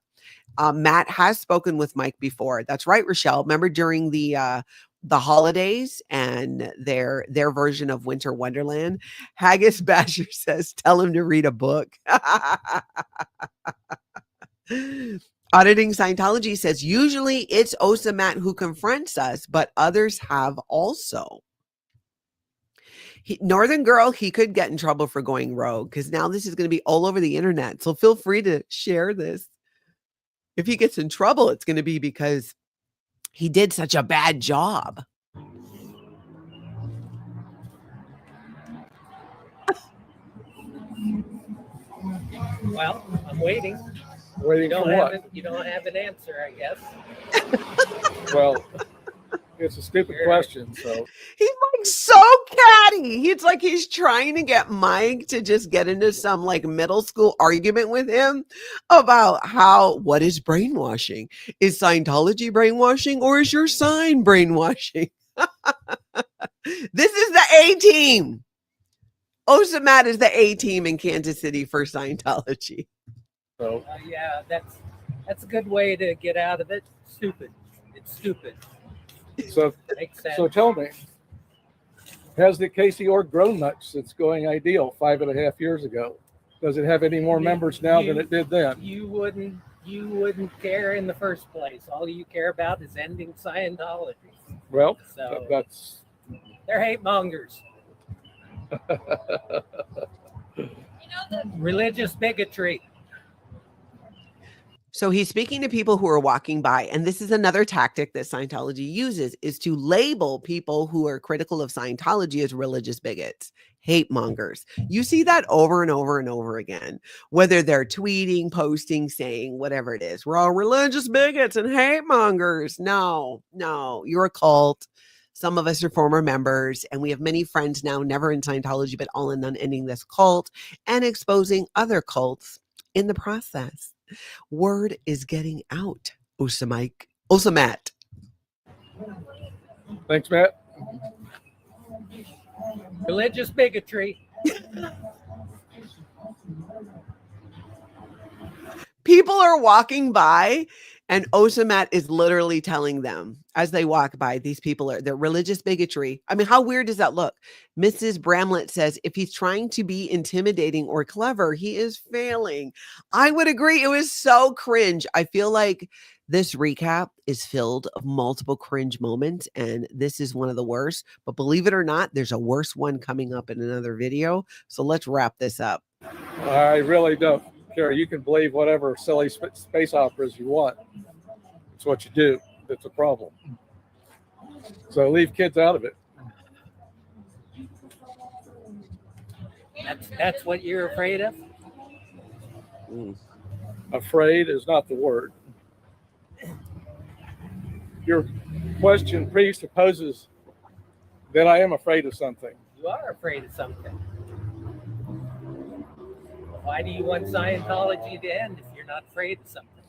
Matt has spoken with Mike before. That's right, Rochelle. Remember during the holidays and their version of Winter Wonderland? Haggis Basher says, tell him to read a book. Auditing Scientology says, usually it's Osa Matt who confronts us, but others have also. Northern Girl, he could get in trouble for going rogue, because now this is going to be all over the internet. So feel free to share this. If he gets in trouble, it's going to be because he did such a bad job. Well, I'm waiting. Waiting for what? You don't have an answer, I guess. Well, it's a stupid question. So He's like so catty. It's like he's trying to get Mike to just get into some like middle school argument with him about what is brainwashing? Is Scientology brainwashing, or is your sign brainwashing? This is the A team. Osa Matt is the A team in Kansas City for Scientology. So Yeah, that's a good way to get out of it. Stupid. It's stupid. Makes sense. So tell me, has the KC org grown much since going ideal 5.5 years ago? Does it have any more members now than it did then? You wouldn't care in the first place. All you care about is ending Scientology. Well, So that's they're hate mongers. Religious bigotry. So he's speaking to people who are walking by. And this is another tactic that Scientology uses, is to label people who are critical of Scientology as religious bigots, hate mongers. You see that over and over and over again, whether they're tweeting, posting, saying whatever it is. We're all religious bigots and hate mongers. No, you're a cult. Some of us are former members, and we have many friends now, never in Scientology, but all in unending this cult and exposing other cults in the process. Word is getting out. Osa Matt. Thanks, Matt. Religious bigotry. People are walking by And Osamat is literally telling them as they walk by, these people they're religious bigotry. I mean, how weird does that look? Mrs. Bramlett says, if he's trying to be intimidating or clever, he is failing. I would agree. It was so cringe. I feel like this recap is filled of multiple cringe moments, and this is one of the worst. But believe it or not, there's a worse one coming up in another video. So let's wrap this up. I really don't care. You can believe whatever silly space operas you want. It's what you do that's a problem. So leave kids out of it. That's what you're afraid of? Afraid is not the word. Your question presupposes that I am afraid of something. You are afraid of something. Why do you want Scientology to end if you're not afraid of something?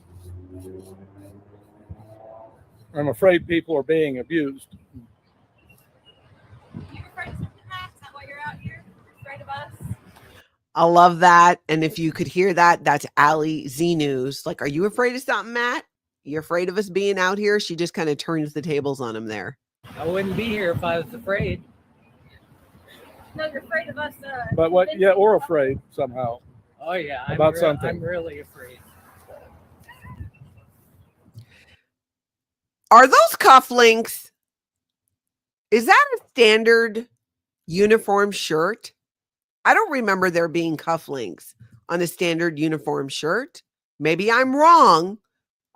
I'm afraid people are being abused. You afraid of something, Matt? Is that why you're out here? You're afraid of us? I love that. And if you could hear that, that's Allie Z News. Like, are you afraid of something, Matt? You're afraid of us being out here? She just kind of turns the tables on him there. I wouldn't be here if I was afraid. No, you're afraid of us. But what? Yeah, or afraid somehow. Oh yeah, About something. I'm really afraid. Are those cufflinks? Is that a standard uniform shirt? I don't remember there being cufflinks on a standard uniform shirt. Maybe I'm wrong,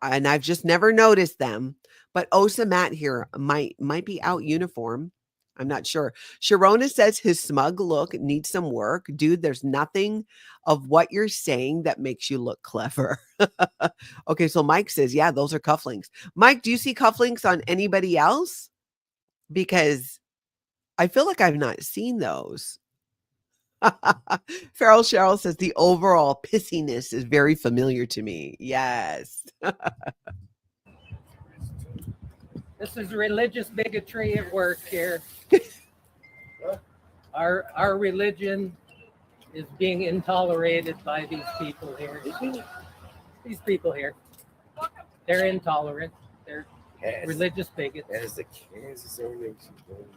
and I've just never noticed them. But Osa Matt here might be out uniform. I'm not sure. Sharona says his smug look needs some work. Dude, there's nothing of what you're saying that makes you look clever. Okay, so Mike says, yeah, those are cufflinks. Mike, do you see cufflinks on anybody else? Because I feel like I've not seen those. Farrell Cheryl says the overall pissiness is very familiar to me. Yes. This is religious bigotry at work here. Our religion is being intolerated by these people here. These people here. They're intolerant. They're religious bigots.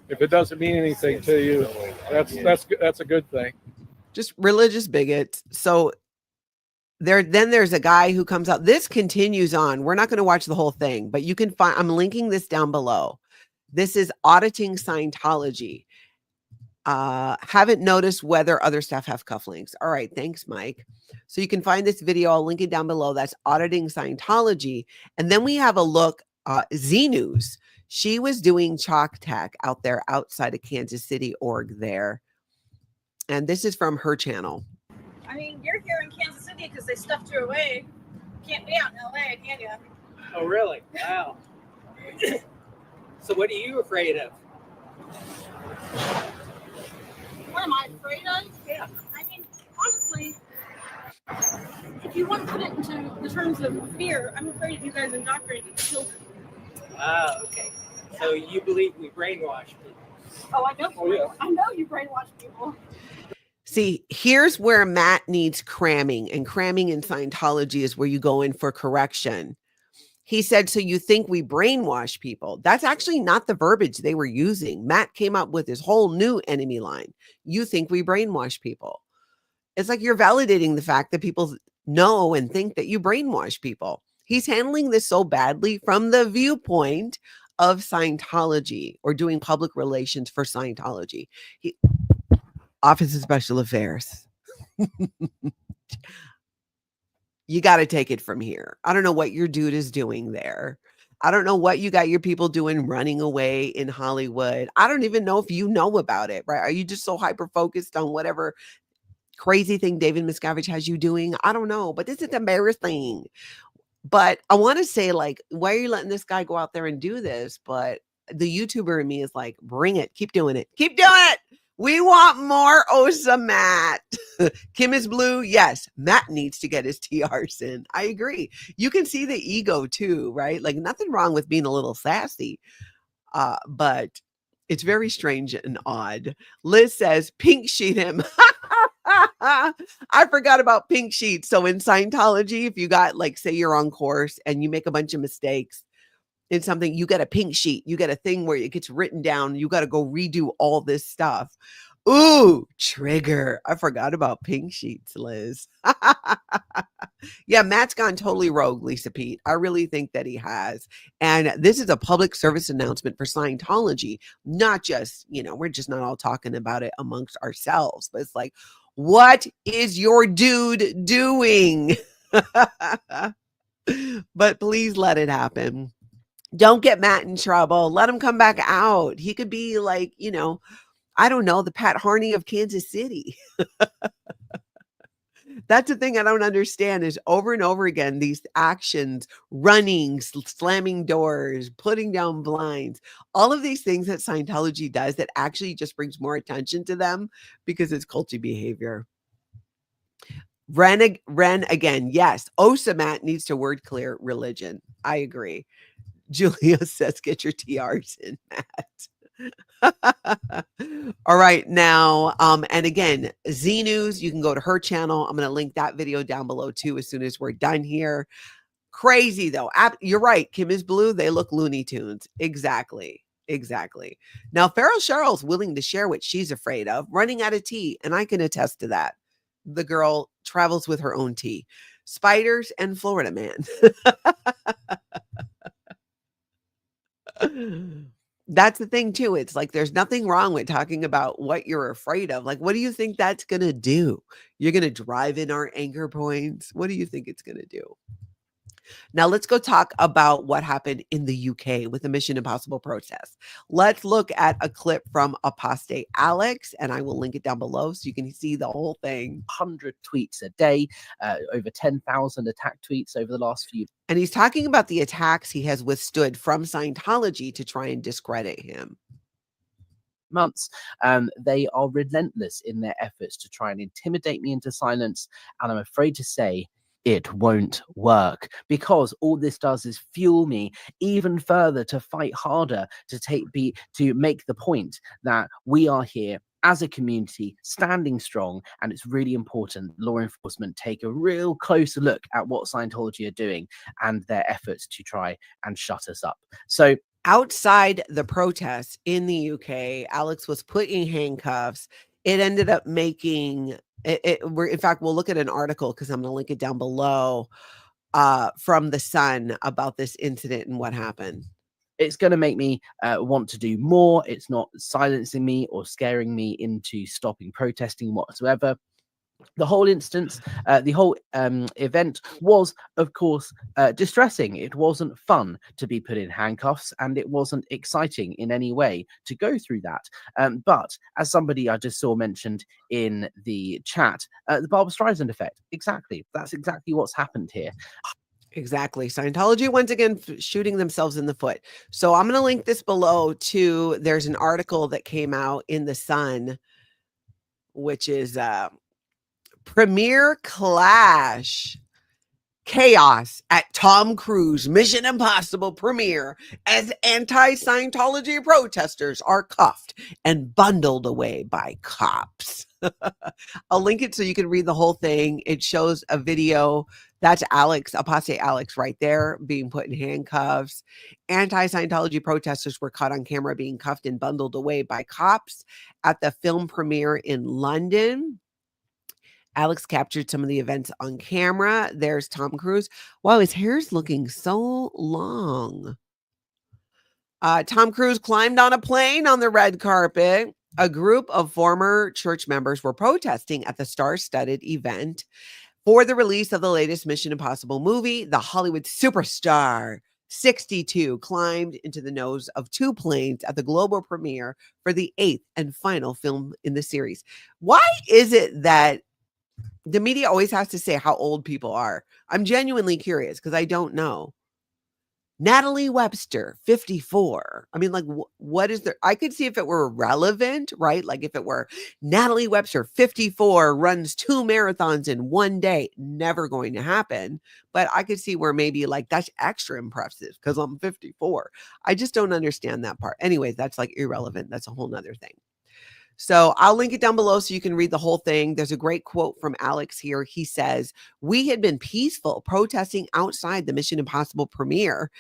If it doesn't mean anything to you, that's a good thing. Just religious bigots. So there's a guy who comes out. This continues on. We're not going to watch the whole thing, but you can find, I'm linking this down below. This is Auditing Scientology. Haven't noticed whether other staff have cufflinks. All right. Thanks, Mike. So you can find this video. I'll link it down below. That's Auditing Scientology. And then we have a look, Z News. She was doing chalk tech out there outside of Kansas City org there. And this is from her channel. I mean, you're here in Kansas City because they stuffed you away. Can't be out in LA, can you? Oh, really? Wow. So what are you afraid of? What am I afraid of? Yeah. I mean, honestly, if you want to put it into the terms of fear, I'm afraid of you guys indoctrinating children. Ah, okay. So you believe we brainwash people? Oh, I know. Oh, yeah. I know you brainwash people. See, here's where Matt needs cramming, and cramming in Scientology is where you go in for correction. He said, so you think we brainwash people? That's actually not the verbiage they were using. Matt came up with his whole new enemy line. You think we brainwash people. It's like you're validating the fact that people know and think that you brainwash people. He's handling this so badly from the viewpoint of Scientology, or doing public relations for Scientology. Office of Special Affairs. You got to take it from here. I don't know what your dude is doing there. I don't know what you got your people doing running away in Hollywood. I don't even know if you know about it, right? Are you just so hyper-focused on whatever crazy thing David Miscavige has you doing? I don't know, but this is embarrassing. But I want to say, like, why are you letting this guy go out there and do this? But the YouTuber in me is like, bring it. Keep doing it. Keep doing it. We want more Osa Matt. Kim is blue. Yes, Matt needs to get his TRs in. I agree. You can see the ego too, right? Like, nothing wrong with being a little sassy, but it's very strange and odd. Liz says, pink sheet him. I forgot about pink sheets. So in Scientology, if you got like, say you're on course and you make a bunch of mistakes in something, you get a pink sheet. You get a thing where it gets written down. You got to go redo all this stuff. Ooh, trigger. I forgot about pink sheets, Liz. Yeah, Matt's gone totally rogue, Lisa Pete. I really think that he has. And this is a public service announcement for Scientology, not just, we're just not all talking about it amongst ourselves, but it's like, what is your dude doing? But please let it happen. Don't get Matt in trouble. Let him come back out. He could be like, I don't know, the Pat Harney of Kansas City. That's the thing I don't understand is over and over again, these actions, running, slamming doors, putting down blinds, all of these things that Scientology does that actually just brings more attention to them because it's culty behavior. Ren again. Yes. Osa Matt needs to word clear religion. I agree. Julia says, get your TRs in, Matt. All right, now, and again, Z News, you can go to her channel. I'm going to link that video down below too as soon as we're done here. Crazy though. You're right. Kim is blue. They look Looney Tunes. Exactly. Now, Farrell Cheryl's willing to share what she's afraid of, running out of tea, and I can attest to that. The girl travels with her own tea. Spiders and Florida man. That's the thing too. It's like there's nothing wrong with talking about what you're afraid of. Like, what do you think that's going to do? You're going to drive in our anchor points. What do you think it's going to do? Now let's go talk about what happened in the UK with the Mission Impossible protest. Let's look at a clip from Apostate Alex, and I will link it down below so you can see the whole thing. 100 tweets a day, over 10,000 attack tweets over the last few. And he's talking about the attacks he has withstood from Scientology to try and discredit him. Months. They are relentless in their efforts to try and intimidate me into silence, and I'm afraid to say it won't work, because all this does is fuel me even further to fight harder, to make the point that we are here as a community standing strong, and it's really important law enforcement take a real close look at what Scientology are doing and their efforts to try and shut us up. So outside the protests in the UK, Alex was put in handcuffs. It ended up making in fact, we'll look at an article because I'm going to link it down below from The Sun about this incident and what happened. It's going to make me want to do more. It's not silencing me or scaring me into stopping protesting whatsoever. The whole instance, the whole event was, of course, distressing. It wasn't fun to be put in handcuffs, and it wasn't exciting in any way to go through that. But as somebody I just saw mentioned in the chat, the Barbra Streisand effect. Exactly. That's exactly what's happened here. Exactly. Scientology, once again, shooting themselves in the foot. So I'm going to link this below to, there's an article that came out in The Sun, which is Premier Clash Chaos at Tom Cruise Mission Impossible premiere as anti-Scientology protesters are cuffed and bundled away by cops. I'll link it so you can read the whole thing. It shows a video. That's Alex, Apostate Alex right there being put in handcuffs. Anti-Scientology protesters were caught on camera being cuffed and bundled away by cops at the film premiere in London. Alex captured some of the events on camera. There's Tom Cruise. Wow, his hair's looking so long. Tom Cruise climbed on a plane on the red carpet. A group of former church members were protesting at the star-studded event for the release of the latest Mission Impossible movie. The Hollywood superstar 62 climbed into the nose of two planes at the global premiere for the 8th and final film in the series. Why is it that the media always has to say how old people are? I'm genuinely curious because I don't know. Natalie Webster, 54. I mean, like, what is there? I could see if it were relevant, right? Like if it were Natalie Webster, 54, runs 2 marathons in one day. Never going to happen. But I could see where maybe like that's extra impressive because I'm 54. I just don't understand that part. Anyways, that's like irrelevant. That's a whole nother thing. So I'll link it down below so you can read the whole thing. There's a great quote from Alex here. He says, "We had been peaceful protesting outside the Mission Impossible premiere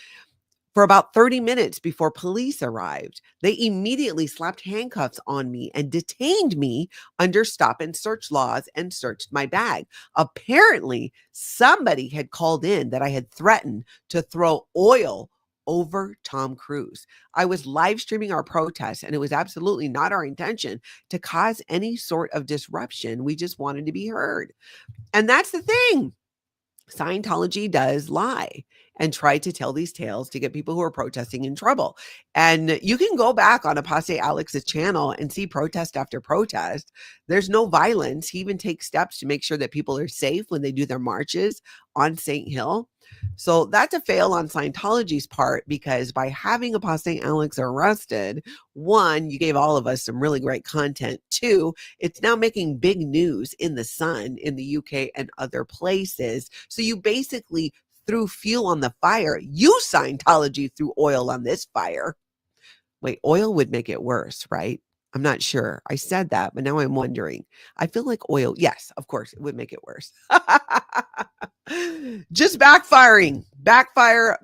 for about 30 minutes before police arrived. They immediately slapped handcuffs on me and detained me under stop and search laws and searched my bag. Apparently, somebody had called in that I had threatened to throw oil over Tom Cruise. I was live streaming our protest, and it was absolutely not our intention to cause any sort of disruption. We just wanted to be heard." And that's the thing. Scientology does lie and try to tell these tales to get people who are protesting in trouble. And you can go back on Apostate Alex's channel and see protest after protest. There's no violence. He even takes steps to make sure that people are safe when they do their marches on St. Hill. So that's a fail on Scientology's part, because by having Apostate Alex arrested, one, you gave all of us some really great content. Two, it's now making big news in the Sun, in the UK and other places. So you basically threw fuel on the fire. You, Scientology, threw oil on this fire. Wait, oil would make it worse, right? I'm not sure. I said that, but now I'm wondering. I feel like oil, yes, of course, it would make it worse. Just backfiring. Backfire.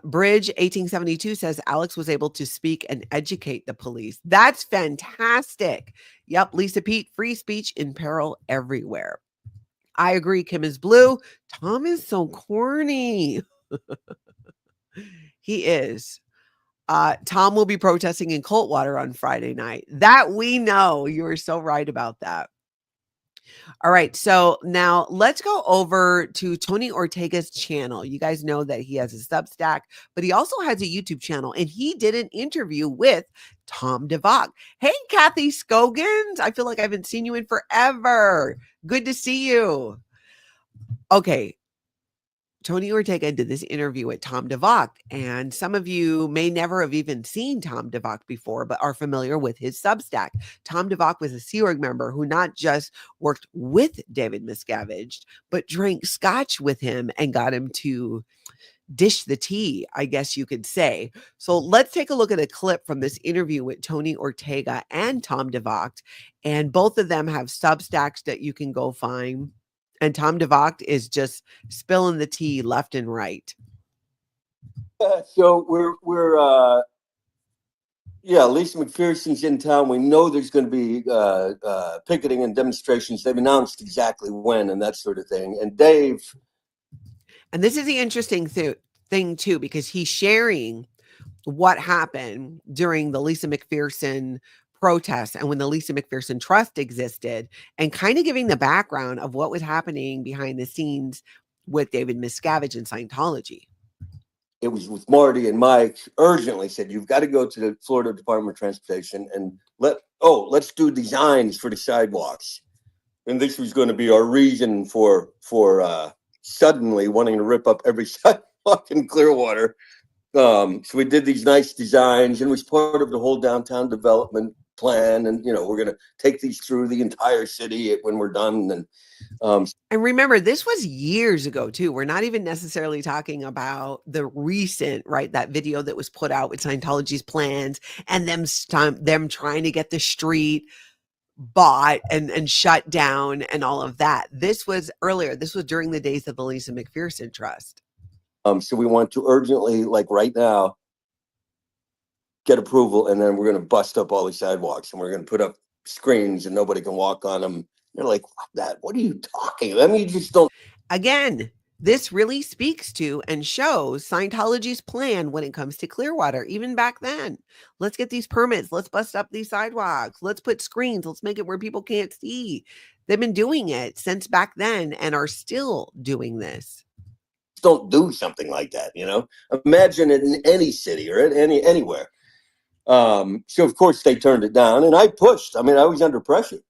Bridge 1872 says Alex was able to speak and educate the police. That's fantastic. Yep, Lisa Pete, free speech in peril everywhere. I agree. Kim is blue. Tom is so corny. He is. Tom will be protesting in Coldwater on Friday night. That we know. You are so right about that. All right. So now let's go over to Tony Ortega's channel. You guys know that he has a Substack, but he also has a YouTube channel, and he did an interview with Tom DeVocht. Hey, Kathy Scogins. I feel like I haven't seen you in forever. Good to see you. Okay. Tony Ortega did this interview with Tom DeVocht, and some of you may never have even seen Tom DeVocht before, but are familiar with his Substack. Tom DeVocht was a Sea Org member who not just worked with David Miscavige, but drank scotch with him and got him to dish the tea, I guess you could say. So let's take a look at a clip from this interview with Tony Ortega and Tom DeVocht, and both of them have Substacks that you can go find. And Tom DeVocht is just spilling the tea left and right. So we're Lisa McPherson's in town. We know there's going to be picketing and demonstrations. They've announced exactly when and that sort of thing. And Dave. And this is the interesting thing too, because he's sharing what happened during the Lisa McPherson protests and when the Lisa McPherson Trust existed, and kind of giving the background of what was happening behind the scenes with David Miscavige and Scientology. It was with Marty, and Mike urgently said, "You've got to go to the Florida Department of Transportation and let's do designs for the sidewalks." And this was going to be our reason for suddenly wanting to rip up every sidewalk in Clearwater. So we did these nice designs, and it was part of the whole downtown development plan. And, we're going to take these through the entire city when we're done. And remember, this was years ago too. We're not even necessarily talking about the recent, right? That video that was put out with Scientology's plans and them trying to get the street bought and shut down and all of that. This was earlier. This was during the days of the Lisa McPherson Trust. So we want to urgently, like right now, get approval, and then we're going to bust up all the sidewalks, and we're going to put up screens and nobody can walk on them. They're like, what are you talking about? I mean, you just don't. Again, this really speaks to and shows Scientology's plan when it comes to Clearwater, even back then. Let's get these permits. Let's bust up these sidewalks. Let's put screens. Let's make it where people can't see. They've been doing it since back then and are still doing this. Don't do something like that, Imagine it in any city or anywhere. So of course they turned it down, and I pushed. I mean, I was under pressure,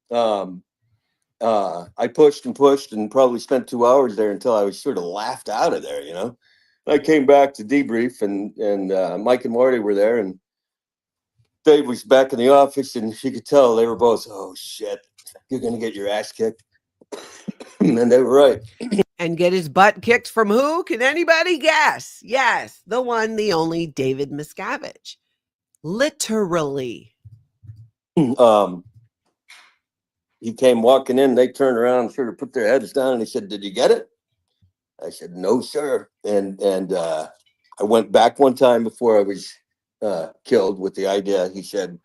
I pushed and probably spent 2 hours there until I was sort of laughed out of there, I came back to debrief, and Mike and Marty were there, and Dave was back in the office, and you could tell they were both, "Oh shit, you're going to get your ass kicked." And they were right. And get his butt kicked from who? Can anybody guess? Yes, the one, the only David Miscavige. Literally. He came walking in. They turned around and sort of put their heads down, and he said, "Did you get it?" I said, "No, sir." And I went back one time before I was killed with the idea. He said,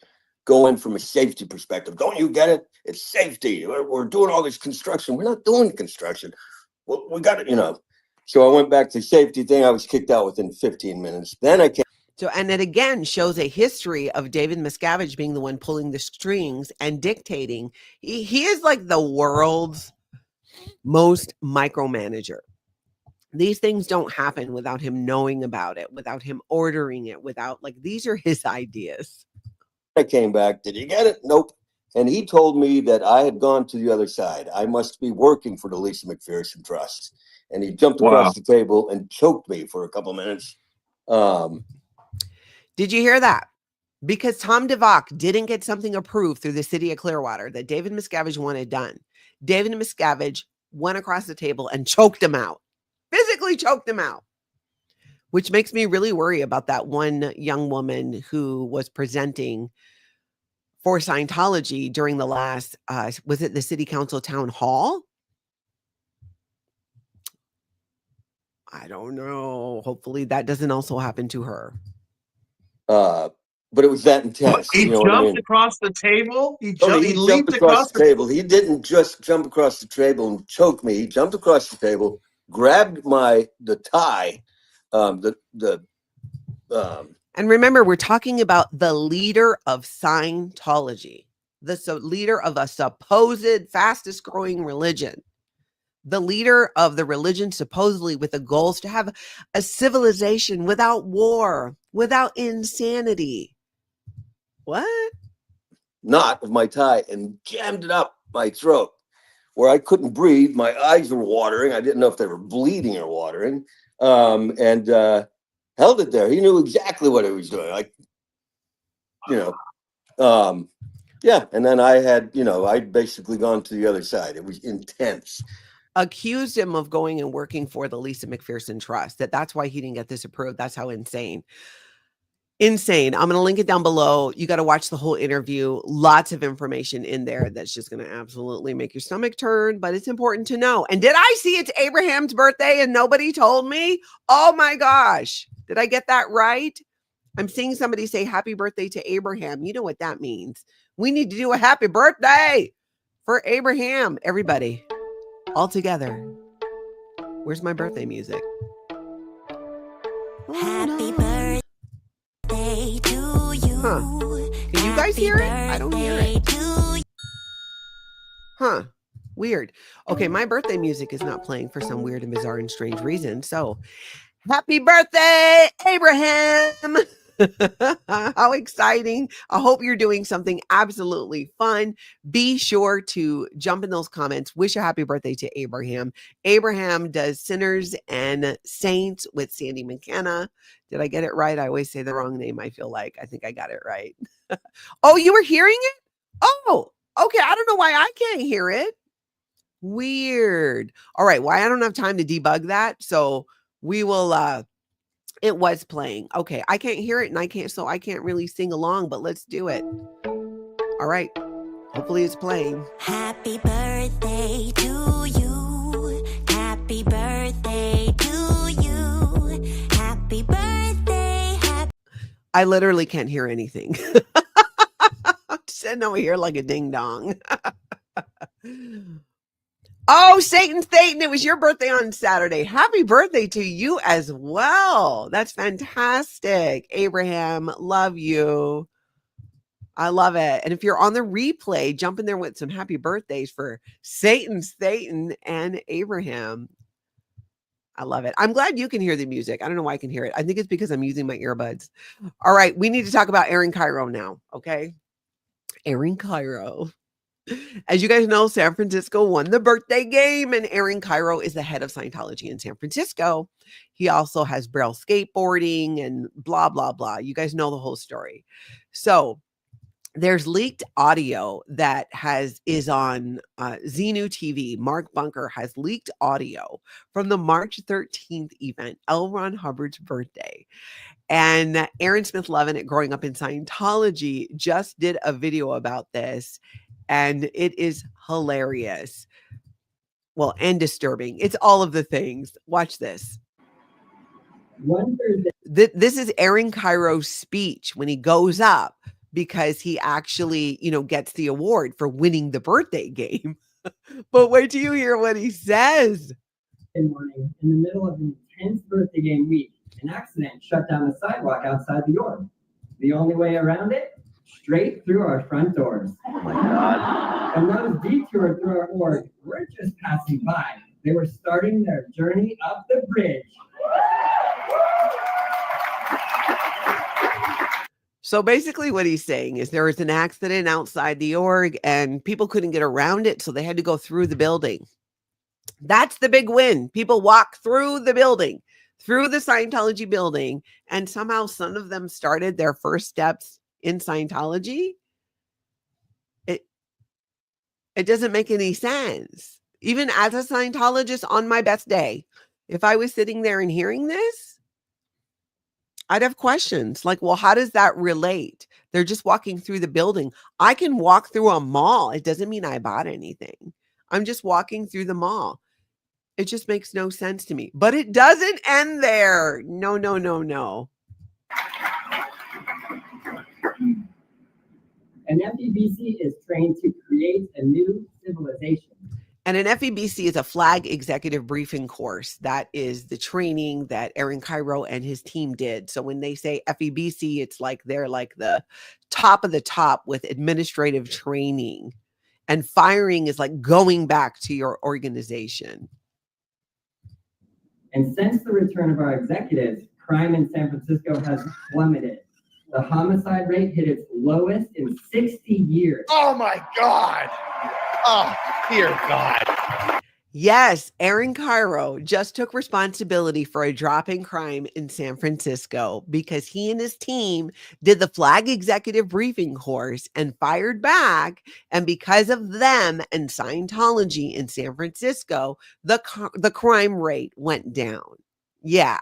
"Go in from a safety perspective. Don't you get it? It's safety. We're doing all this construction. We're not doing construction. Well, we got it, you know." So I went back to the safety thing. I was kicked out within 15 minutes. Then I came. So, and it again shows a history of David Miscavige being the one pulling the strings and dictating. He is like the world's most micromanager. These things don't happen without him knowing about it, without him ordering it, without, like, these are his ideas. I came back. "Did you get it?" "Nope." And he told me that I had gone to the other side. I must be working for the Lisa McPherson Trust. And he jumped across the table and choked me for a couple minutes. Did you hear that? Because Tom DeVocht didn't get something approved through the city of Clearwater that David Miscavige wanted done. David Miscavige went across the table and choked him out. Physically choked him out. Which makes me really worry about that one young woman who was presenting for Scientology during the last, was it the city council town hall? I don't know. Hopefully that doesn't also happen to her. But it was that intense. He you know jumped what I mean? across the table. He He leaped across the table. He didn't just jump across the table and choke me. He jumped across the table, grabbed the tie, And remember, we're talking about the leader of Scientology, the leader of a supposed fastest growing religion, the leader of the religion supposedly with the goals to have a civilization without war, without insanity. What? knot of my tie and jammed it up my throat where I couldn't breathe. My eyes were watering. I didn't know if they were bleeding or watering. And held it there. He knew exactly what he was doing. Like, yeah. And then I had, I'd basically gone to the other side. It was intense. Accused him of going and working for the Lisa McPherson Trust. That's why he didn't get this approved. That's how insane. Insane. I'm going to link it down below. You got to watch the whole interview. Lots of information in there that's just going to absolutely make your stomach turn, but it's important to know. And did I see it's Abraham's birthday and nobody told me? Oh my gosh. Did I get that right? I'm seeing somebody say happy birthday to Abraham. You know what that means. We need to do a happy birthday for Abraham. Everybody, all together. Where's my birthday music? Happy birthday to you. Huh. Can you guys hear it? I don't hear it. Huh. Weird. Okay, my birthday music is not playing for some weird and bizarre and strange reason. So, happy birthday, Abraham. How exciting. I hope you're doing something absolutely fun. Be sure to jump in those comments. Wish a happy birthday to Abraham. Abraham does Sinners and Saints with Sandy McKenna. Did I get it right? I always say the wrong name, I feel like. I think I got it right. Oh, you were hearing it? Oh, okay. I don't know why I can't hear it. Weird. All right. Well, I don't have time to debug that. So we will, it was playing. Okay. I can't hear it and I can't really sing along, but let's do it. All right. Hopefully it's playing. Happy birthday to you. Happy birthday to you. Happy birthday. I literally can't hear anything. I'm sitting over here like a ding dong. Oh, Satan, it was your birthday on Saturday. Happy birthday to you as well. That's fantastic. Abraham, love you. I love it. And if you're on the replay, jump in there with some happy birthdays for Satan, and Abraham. I love it. I'm glad you can hear the music. I don't know why I can hear it. I think it's because I'm using my earbuds. All right. We need to talk about Aaron Kyro now. Okay. Aaron Kyro. As you guys know, San Francisco won the birthday game, and Aaron Kyro is the head of Scientology in San Francisco. He also has Braille skateboarding and blah, blah, blah. You guys know the whole story. So there's leaked audio that is on Xenu TV. Mark Bunker has leaked audio from the March 13th event, L. Ron Hubbard's birthday. And Aaron Smith-Levin at Growing Up in Scientology just did a video about this, and it is hilarious. Well, and disturbing. It's all of the things. Watch this. This is Aaron Kyro's speech when he goes up, because he actually, gets the award for winning the birthday game. But wait till you hear what he says. Morning, in the middle of an intense birthday game week, an accident shut down the sidewalk outside the org. The only way around it? Straight through our front doors. Oh my God. And those detoured through our org weren't just passing by. They were starting their journey up the bridge. So basically what he's saying is there was an accident outside the org and people couldn't get around it, so they had to go through the building. That's the big win. People walk through the building, through the Scientology building, and somehow some of them started their first steps in Scientology. It doesn't make any sense. Even as a Scientologist on my best day, if I was sitting there and hearing this, I'd have questions like, well, how does that relate? They're just walking through the building. I can walk through a mall. It doesn't mean I bought anything. I'm just walking through the mall. It just makes no sense to me. But it doesn't end there. No. An FEBC is trained to create a new civilization. And an FEBC is a flag executive briefing course. That is the training that Aaron Kyro and his team did. So when they say FEBC, it's like they're like the top of the top with administrative training. And firing is like going back to your organization. And since the return of our executives, crime in San Francisco has plummeted. The homicide rate hit its lowest in 60 years. Oh my God. Oh, dear God. Yes, Aaron Kyro just took responsibility for a drop in crime in San Francisco because he and his team did the flag executive briefing course and fired back. And because of them and Scientology in San Francisco, the crime rate went down. Yeah.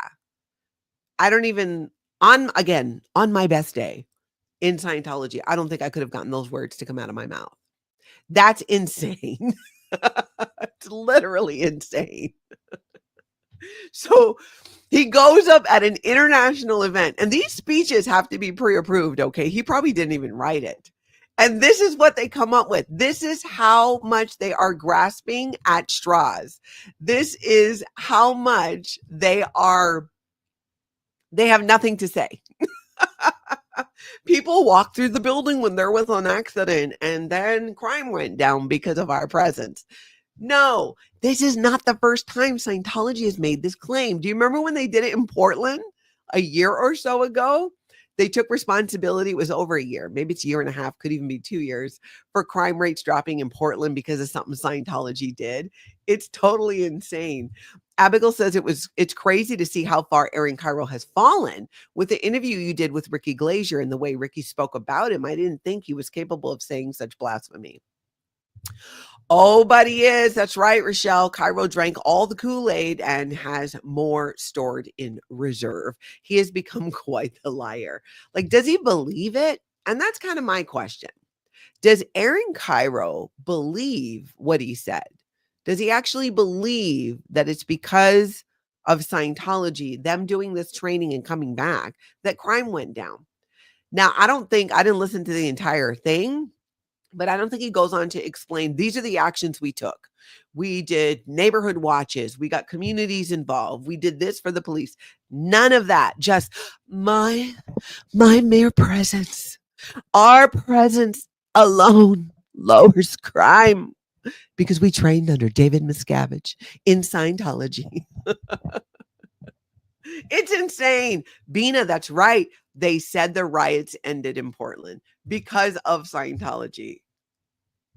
I don't even, on my best day in Scientology, I don't think I could have gotten those words to come out of my mouth. That's insane. It's literally insane. So he goes up at an international event, and these speeches have to be pre-approved, okay? He probably didn't even write it. And this is what they come up with. This is how much they are grasping at straws. This is how much they have nothing to say. People walk through the building when there was an accident and then crime went down because of our presence. No, this is not the first time Scientology has made this claim. Do you remember when they did it in Portland a year or so ago? They took responsibility. It was over a year. Maybe it's a year and a half, could even be 2 years, for crime rates dropping in Portland because of something Scientology did. It's totally insane. Abigail says it's crazy to see how far Aaron Kyro has fallen. With the interview you did with Ricky Glazier and the way Ricky spoke about him, I didn't think he was capable of saying such blasphemy. Oh, but he is. That's right, Rochelle. Kyro drank all the Kool-Aid and has more stored in reserve. He has become quite the liar. Like, does he believe it? And that's kind of my question. Does Aaron Kyro believe what he said? Does he actually believe that it's because of Scientology, them doing this training and coming back, that crime went down? Now, I didn't listen to the entire thing, but I don't think he goes on to explain, these are the actions we took. We did neighborhood watches. We got communities involved. We did this for the police. None of that. Just my mere presence. Our presence alone lowers crime because we trained under David Miscavige in Scientology. It's insane. Bina, that's right. They said the riots ended in Portland because of Scientology.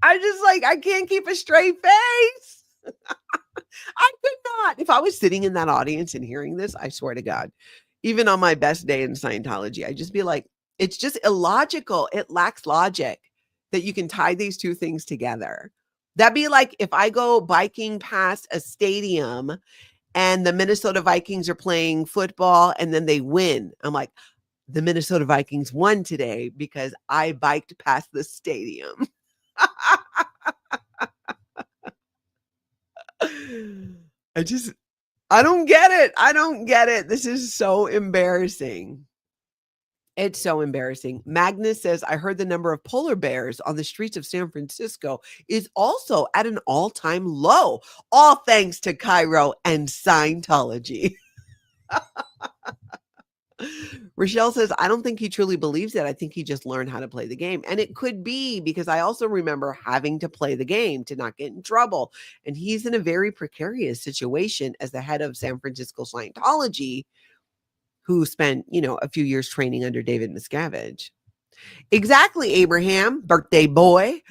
I can't keep a straight face. I could not. If I was sitting in that audience and hearing this, I swear to God, even on my best day in Scientology, I'd just be like, It's just illogical. It lacks logic that you can tie these two things together. That'd be like if I go biking past a stadium and the Minnesota Vikings are playing football and then they win. I'm like, the Minnesota Vikings won today because I biked past the stadium. I don't get it. I don't get it. This is so embarrassing. It's so embarrassing. Magnus says, I heard the number of polar bears on the streets of San Francisco is also at an all-time low. All thanks to Kyro and Scientology. Rochelle says, I don't think he truly believes it. I think he just learned how to play the game. And it could be because I also remember having to play the game to not get in trouble. And he's in a very precarious situation as the head of San Francisco Scientology, who spent, a few years training under David Miscavige. Exactly, Abraham, birthday boy.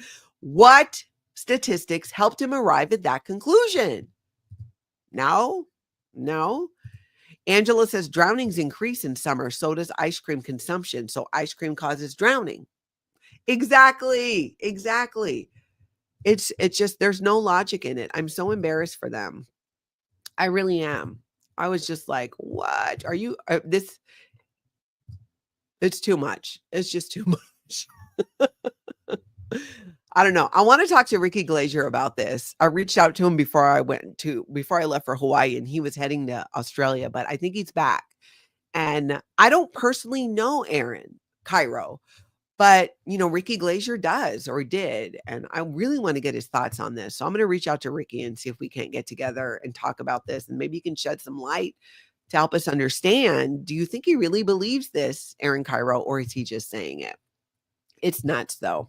What statistics helped him arrive at that conclusion? No. Angela says drownings increase in summer. So does ice cream consumption. So ice cream causes drowning. Exactly. It's just, there's no logic in it. I'm so embarrassed for them. I really am. I was just like, what are you, it's too much. It's just too much. I don't know. I want to talk to Ricky Glazier about this. I reached out to him before I left for Hawaii, and he was heading to Australia, but I think he's back. And I don't personally know Aaron Kyro, but Ricky Glazier does, or did. And I really want to get his thoughts on this. So I'm going to reach out to Ricky and see if we can't get together and talk about this. And maybe you can shed some light to help us understand. Do you think he really believes this, Aaron Kyro, or is he just saying it? It's nuts, though.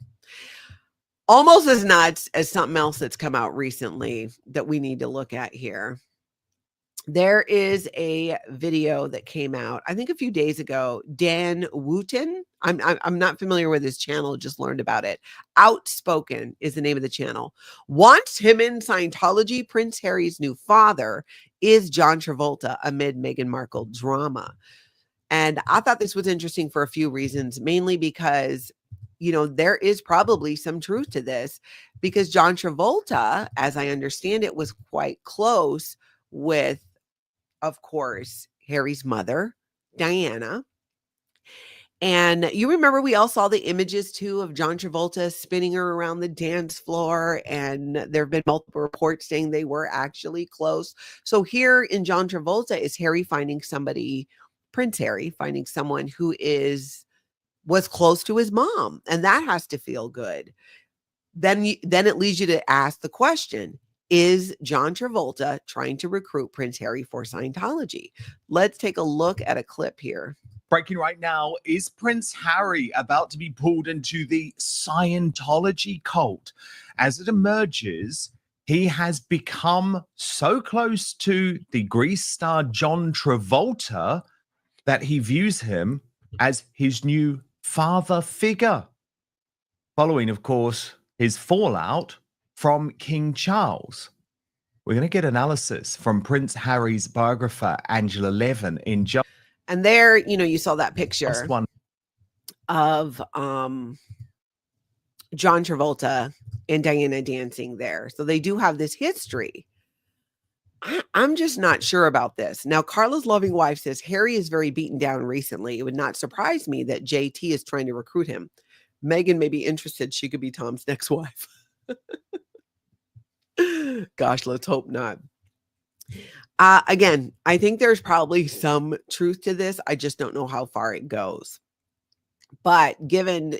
Almost as nuts as something else that's come out recently that we need to look at here. There is a video that came out, I think a few days ago. Dan Wooten. I'm not familiar with his channel, just learned about it. Outspoken is the name of the channel. Wants him in Scientology. Prince Harry's new father is John Travolta amid Meghan Markle drama. And I thought this was interesting for a few reasons, mainly because there is probably some truth to this, because John Travolta, as I understand it, was quite close with, of course, Harry's mother, Diana. And you remember we all saw the images too of John Travolta spinning her around the dance floor. And there have been multiple reports saying they were actually close. So here in John Travolta is Harry finding somebody, Prince Harry finding someone who was close to his mom, and that has to feel good. Then it leads you to ask the question, is John Travolta trying to recruit Prince Harry for Scientology? Let's take a look at a clip here. Breaking right now, is Prince Harry about to be pulled into the Scientology cult? As it emerges, he has become so close to the Grease star John Travolta that he views him as his new father figure, following, of course, his fallout from King Charles. We're going to get analysis from Prince Harry's biographer, Angela Levin, in just. And there, you saw that picture of John Travolta and Diana dancing there. So they do have this history. I'm just not sure about this. Now, Carla's loving wife says Harry is very beaten down recently. It would not surprise me that JT is trying to recruit him. Meghan may be interested. She could be Tom's next wife. Gosh, let's hope not. Again, I think there's probably some truth to this. I just don't know how far it goes. But given,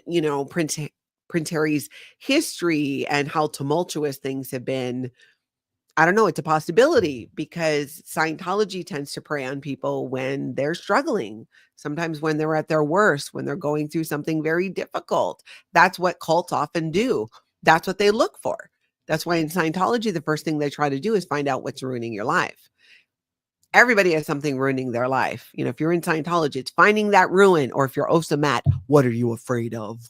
Prince Harry's history and how tumultuous things have been, I don't know, it's a possibility, because Scientology tends to prey on people when they're struggling, sometimes when they're at their worst, when they're going through something very difficult. That's what cults often do. That's what they look for. That's why in Scientology, the first thing they try to do is find out what's ruining your life. Everybody has something ruining their life. If you're in Scientology, it's finding that ruin. Or if you're Osa Matt, what are you afraid of?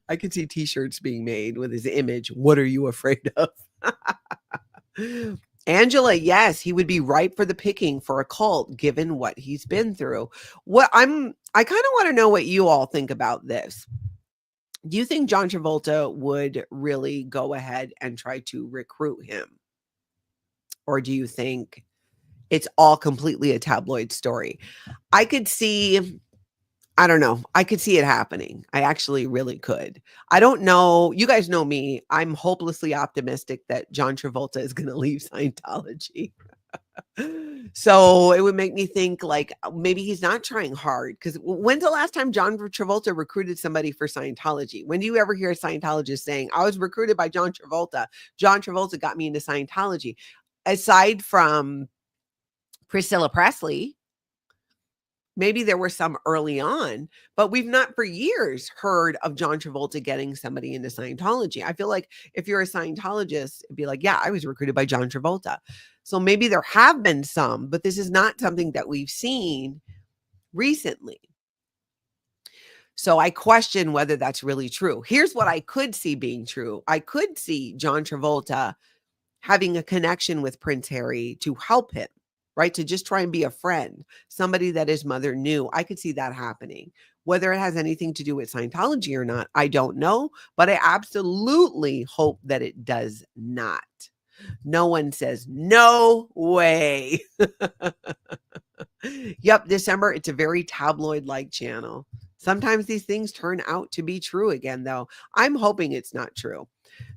I can see t-shirts being made with his image. What are you afraid of? Angela, yes, he would be ripe for the picking for a cult given what he's been through. I kind of want to know what you all think about this. Do you think John Travolta would really go ahead and try to recruit him? Or do you think it's all completely a tabloid story? I could see it happening. I actually really could. I don't know. You guys know me. I'm hopelessly optimistic that John Travolta is going to leave Scientology. So it would make me think like maybe he's not trying hard. Because when's the last time John Travolta recruited somebody for Scientology? When do you ever hear a Scientologist saying, I was recruited by John Travolta. John Travolta got me into Scientology. Aside from Priscilla Presley, maybe there were some early on, but we've not for years heard of John Travolta getting somebody into Scientology. I feel like if you're a Scientologist, it'd be like, yeah, I was recruited by John Travolta. So maybe there have been some, but this is not something that we've seen recently. So I question whether that's really true. Here's what I could see being true. I could see John Travolta having a connection with Prince Harry to help him. Right? To just try and be a friend, somebody that his mother knew. I could see that happening. Whether it has anything to do with Scientology or not, I don't know, but I absolutely hope that it does not. No one says, no way. Yep, December, it's a very tabloid-like channel. Sometimes these things turn out to be true again, though. I'm hoping it's not true.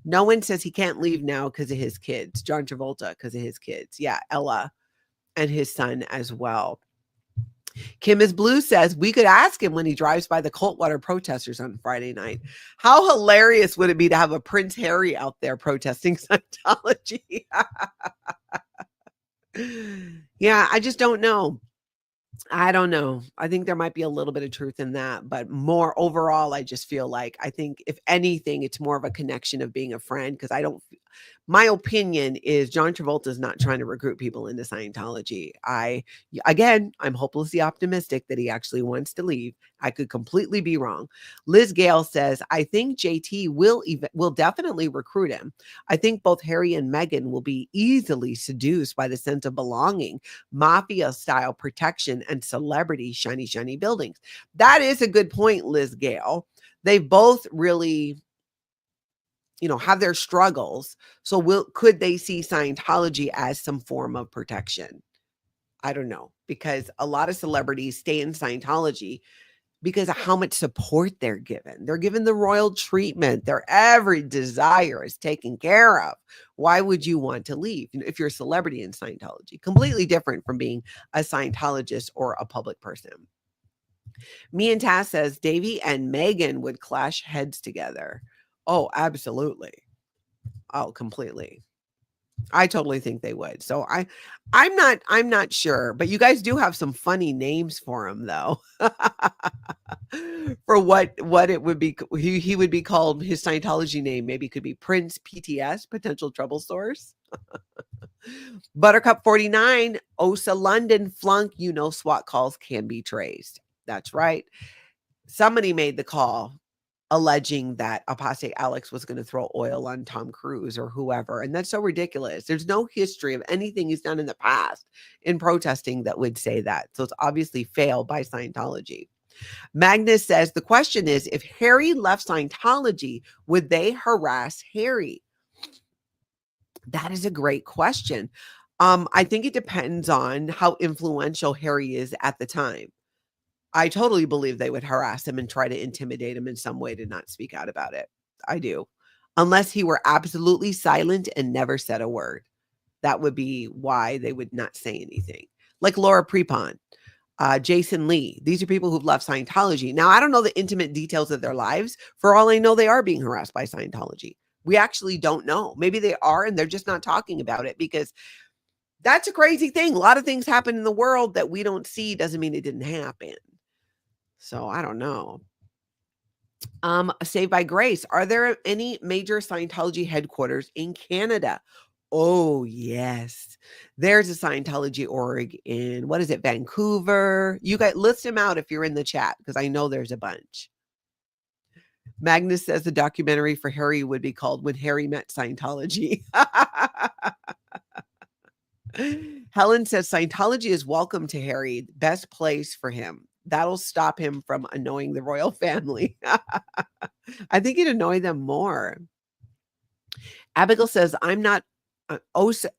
No one says he can't leave now because of his kids. John Travolta because of his kids. Yeah, Ella. And his son as well. Kim is Blue says we could ask him when he drives by the Coldwater protesters on Friday night. How hilarious would it be to have a Prince Harry out there protesting Scientology? Yeah, I just don't know. I don't know. I think there might be a little bit of truth in that, but more overall, I just feel like I think if anything, it's more of a connection of being a friend because my opinion is John Travolta is not trying to recruit people into Scientology. I'm hopelessly optimistic that he actually wants to leave. I could completely be wrong. Liz Gale says, I think JT will definitely recruit him. I think both Harry and Meghan will be easily seduced by the sense of belonging, mafia-style protection, and celebrity shiny, shiny buildings. That is a good point, Liz Gale. They both really have their struggles. So could they see Scientology as some form of protection? I don't know, because a lot of celebrities stay in Scientology because of how much support they're given. They're given the royal treatment. Their every desire is taken care of. Why would you want to leave if you're a celebrity in Scientology? Completely different from being a Scientologist or a public person. Me and Taz says Davey and Meghan would clash heads together. Oh, absolutely. Oh, completely. I totally think they would. So I'm not sure, but you guys do have some funny names for him though. For what it would be, he would be called, his Scientology name maybe could be Prince PTS, potential trouble source. Buttercup 49, Osa London flunk, SWAT calls can be traced. That's right. Somebody made the call alleging that Apostate Alex was going to throw oil on Tom Cruise or whoever. And that's so ridiculous. There's no history of anything he's done in the past in protesting that would say that. So it's obviously failed by Scientology. Magnus says, the question is, if Harry left Scientology, would they harass Harry? That is a great question. I think it depends on how influential Harry is at the time. I totally believe they would harass him and try to intimidate him in some way to not speak out about it. I do. Unless he were absolutely silent and never said a word. That would be why they would not say anything. Like Laura Prepon, Jason Lee. These are people who've left Scientology. Now, I don't know the intimate details of their lives. For all I know, they are being harassed by Scientology. We actually don't know. Maybe they are, and they're just not talking about it because that's a crazy thing. A lot of things happen in the world that we don't see. Doesn't mean it didn't happen. So I don't know. Saved by Grace. Are there any major Scientology headquarters in Canada? Oh, yes. There's a Scientology org in, Vancouver. You guys list them out if you're in the chat, because I know there's a bunch. Magnus says the documentary for Harry would be called When Harry Met Scientology. Helen says Scientology is welcome to Harry. Best place for him. That'll stop him from annoying the royal family. I think it'd annoy them more. Abigail says, I'm not Osa.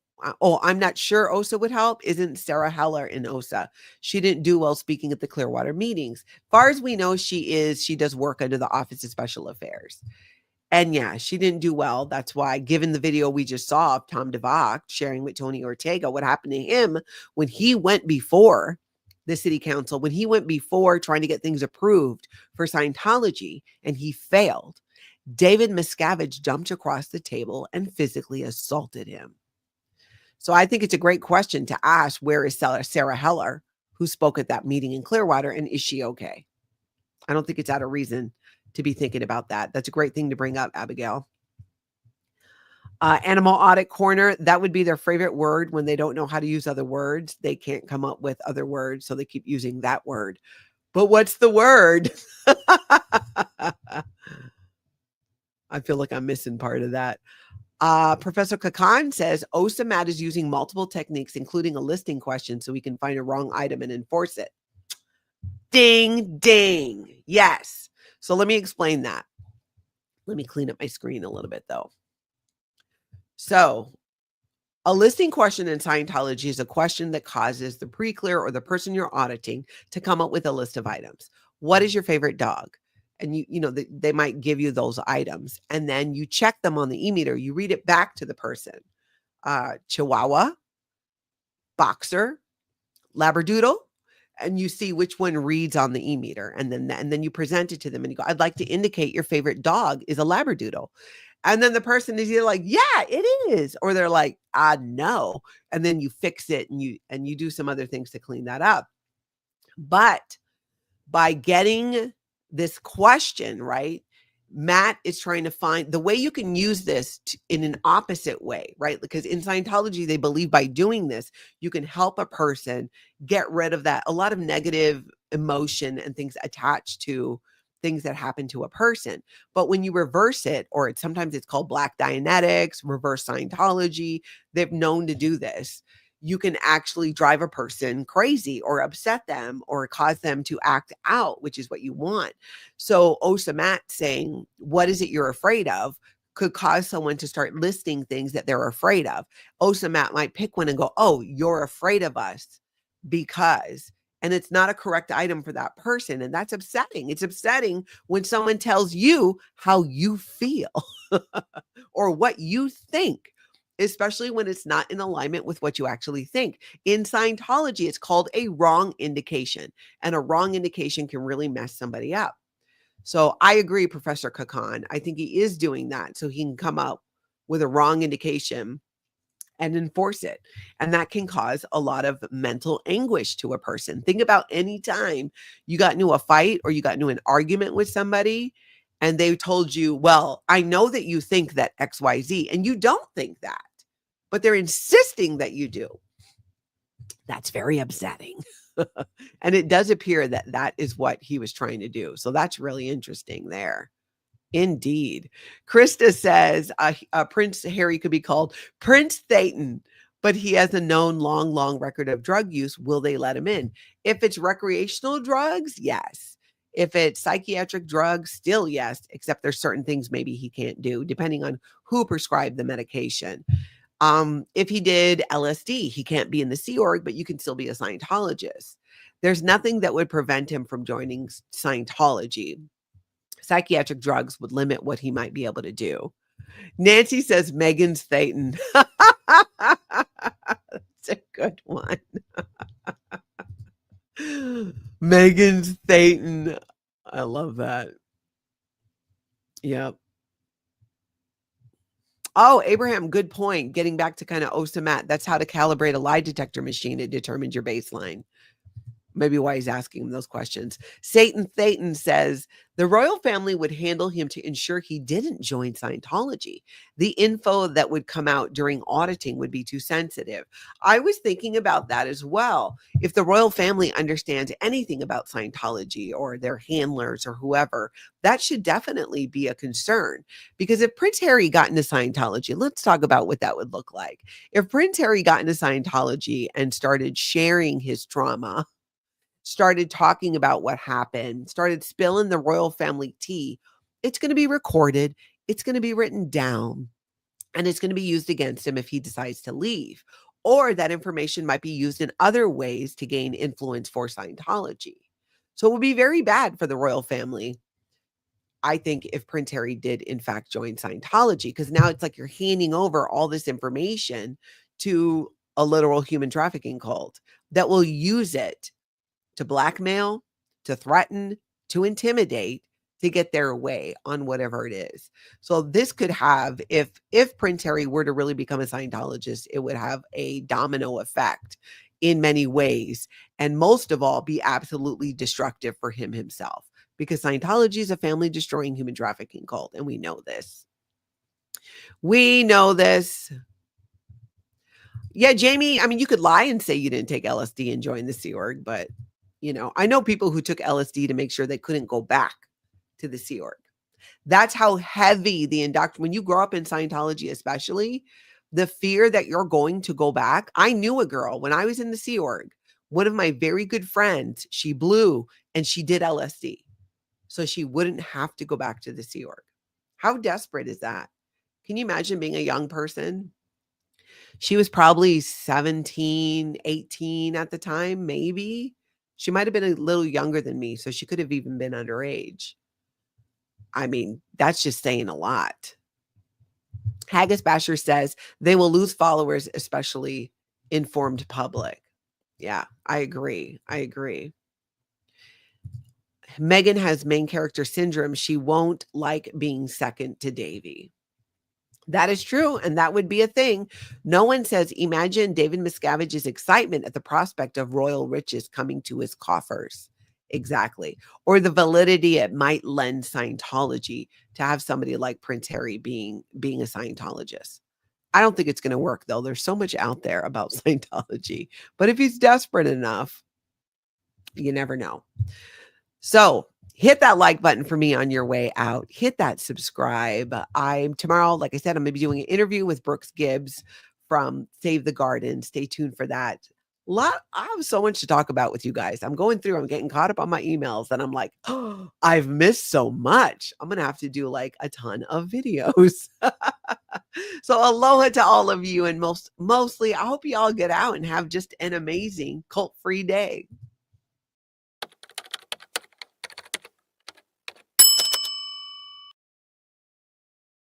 I'm not sure Osa would help. Isn't Sarah Heller in Osa? She didn't do well speaking at the Clearwater meetings. Far as we know, she does work under the Office of Special Affairs. And yeah, she didn't do well. That's why, given the video we just saw of Tom DeVocht sharing with Tony Ortega what happened to him when he went before the city council, when he went before trying to get things approved for Scientology, and he failed. David Miscavige jumped across the table and physically assaulted him. So I think it's a great question to ask, where is Sarah Heller, who spoke at that meeting in Clearwater, and is she okay? I don't think it's out of reason to be thinking about that. That's a great thing to bring up, Abigail. Animal Audit Corner, that would be their favorite word when they don't know how to use other words. They can't come up with other words, so they keep using that word. But what's the word? I feel like I'm missing part of that. Professor Kakan says OSAMAT is using multiple techniques, including a listing question, so we can find a wrong item and enforce it. Ding, ding. Yes. So let me explain that. Let me clean up my screen a little bit, though. So a listing question in Scientology is a question that causes the pre-clear or the person you're auditing to come up with a list of items. What is your favorite dog? And they might give you those items, and then you check them on the e-meter. You read it back to the person. Chihuahua, Boxer, Labradoodle, and you see which one reads on the e-meter, and then you present it to them and you go, I'd like to indicate your favorite dog is a Labradoodle. And then the person is either like, yeah, it is, or they're like, no. And then you fix it and you do some other things to clean that up. But by getting this question right, Matt is trying to find the way you can use this in an opposite way, right? Because in Scientology, they believe by doing this, you can help a person get rid of a lot of negative emotion and things attached to things that happen to a person. But when you reverse it, or sometimes it's called Black Dianetics, reverse Scientology, they've known to do this. You can actually drive a person crazy or upset them or cause them to act out, which is what you want. So OSAMAT saying, what is it you're afraid of, could cause someone to start listing things that they're afraid of. OSAMAT might pick one and go, oh, you're afraid of us because, and it's not a correct item for that person. And that's upsetting. It's upsetting when someone tells you how you feel or what you think, especially when it's not in alignment with what you actually think. In Scientology, it's called a wrong indication, and a wrong indication can really mess somebody up. So I agree, Professor Kakan. I think he is doing that so he can come up with a wrong indication and enforce it. And that can cause a lot of mental anguish to a person. Think about any time you got into a fight or you got into an argument with somebody and they told you, well, I know that you think that XYZ, and you don't think that, but they're insisting that you do. That's very upsetting. And it does appear that that is what he was trying to do. So that's really interesting there. Indeed. Krista says Prince Harry could be called Prince Thetan, but he has a known long record of drug use. Will they let him in? If it's recreational drugs, yes. If it's psychiatric drugs, still yes, except there's certain things maybe he can't do depending on who prescribed the medication. If he did LSD, he can't be in the Sea Org, but you can still be a Scientologist. There's nothing that would prevent him from joining Scientology. Psychiatric drugs would limit what he might be able to do. Nancy says Megan's Thetan. That's a good one. Megan's Thetan. I love that. Yep. Oh, Abraham, good point. Getting back to kind of OSAMAT, that's how to calibrate a lie detector machine. It determines your baseline. Maybe why he's asking him those questions. Satan says the royal family would handle him to ensure he didn't join Scientology. The info that would come out during auditing would be too sensitive. I was thinking about that as well. If the royal family understands anything about Scientology or their handlers or whoever, that should definitely be a concern. Because if Prince Harry got into Scientology, let's talk about what that would look like. If Prince Harry got into Scientology and started sharing his trauma, started talking about what happened, started spilling the royal family tea, it's going to be recorded, it's going to be written down, and it's going to be used against him if he decides to leave. Or that information might be used in other ways to gain influence for Scientology. So it would be very bad for the royal family, I think, if Prince Harry did in fact join Scientology, because now it's like you're handing over all this information to a literal human trafficking cult that will use it to blackmail, to threaten, to intimidate, to get their way on whatever it is. So this could have, if Prince Harry were to really become a Scientologist, it would have a domino effect in many ways, and most of all, be absolutely destructive for him himself, because Scientology is a family destroying human trafficking cult, and we know this. We know this. Yeah, Jamie, I mean, you could lie and say you didn't take LSD and join the Sea Org, but you know, I know people who took LSD to make sure they couldn't go back to the Sea Org. That's how heavy the indoctrination. When you grow up in Scientology, especially, the fear that you're going to go back. I knew a girl when I was in the Sea Org. One of my very good friends, she blew and she did LSD, so she wouldn't have to go back to the Sea Org. How desperate is that? Can you imagine being a young person? She was probably 17, 18 at the time, maybe. She might have been a little younger than me, so she could have even been underage. I mean, that's just saying a lot. Haggis Basher says they will lose followers, especially informed public. Yeah, I agree. Megan has main character syndrome. She won't like being second to Davy. That is true, and that would be a thing. No one says, imagine David Miscavige's excitement at the prospect of royal riches coming to his coffers. Exactly. Or the validity it might lend Scientology to have somebody like Prince Harry being a Scientologist. I don't think it's going to work, though. There's so much out there about Scientology. But if he's desperate enough, you never know. So hit that like button for me on your way out. Hit that subscribe. Tomorrow, like I said, I'm going to be doing an interview with Brooks Gibbs from Save the Garden. Stay tuned for that. I have so much to talk about with you guys. I'm getting caught up on my emails, and I'm like, oh, I've missed so much. I'm going to have to do like a ton of videos. So aloha to all of you. And mostly, I hope you all get out and have just an amazing cult-free day.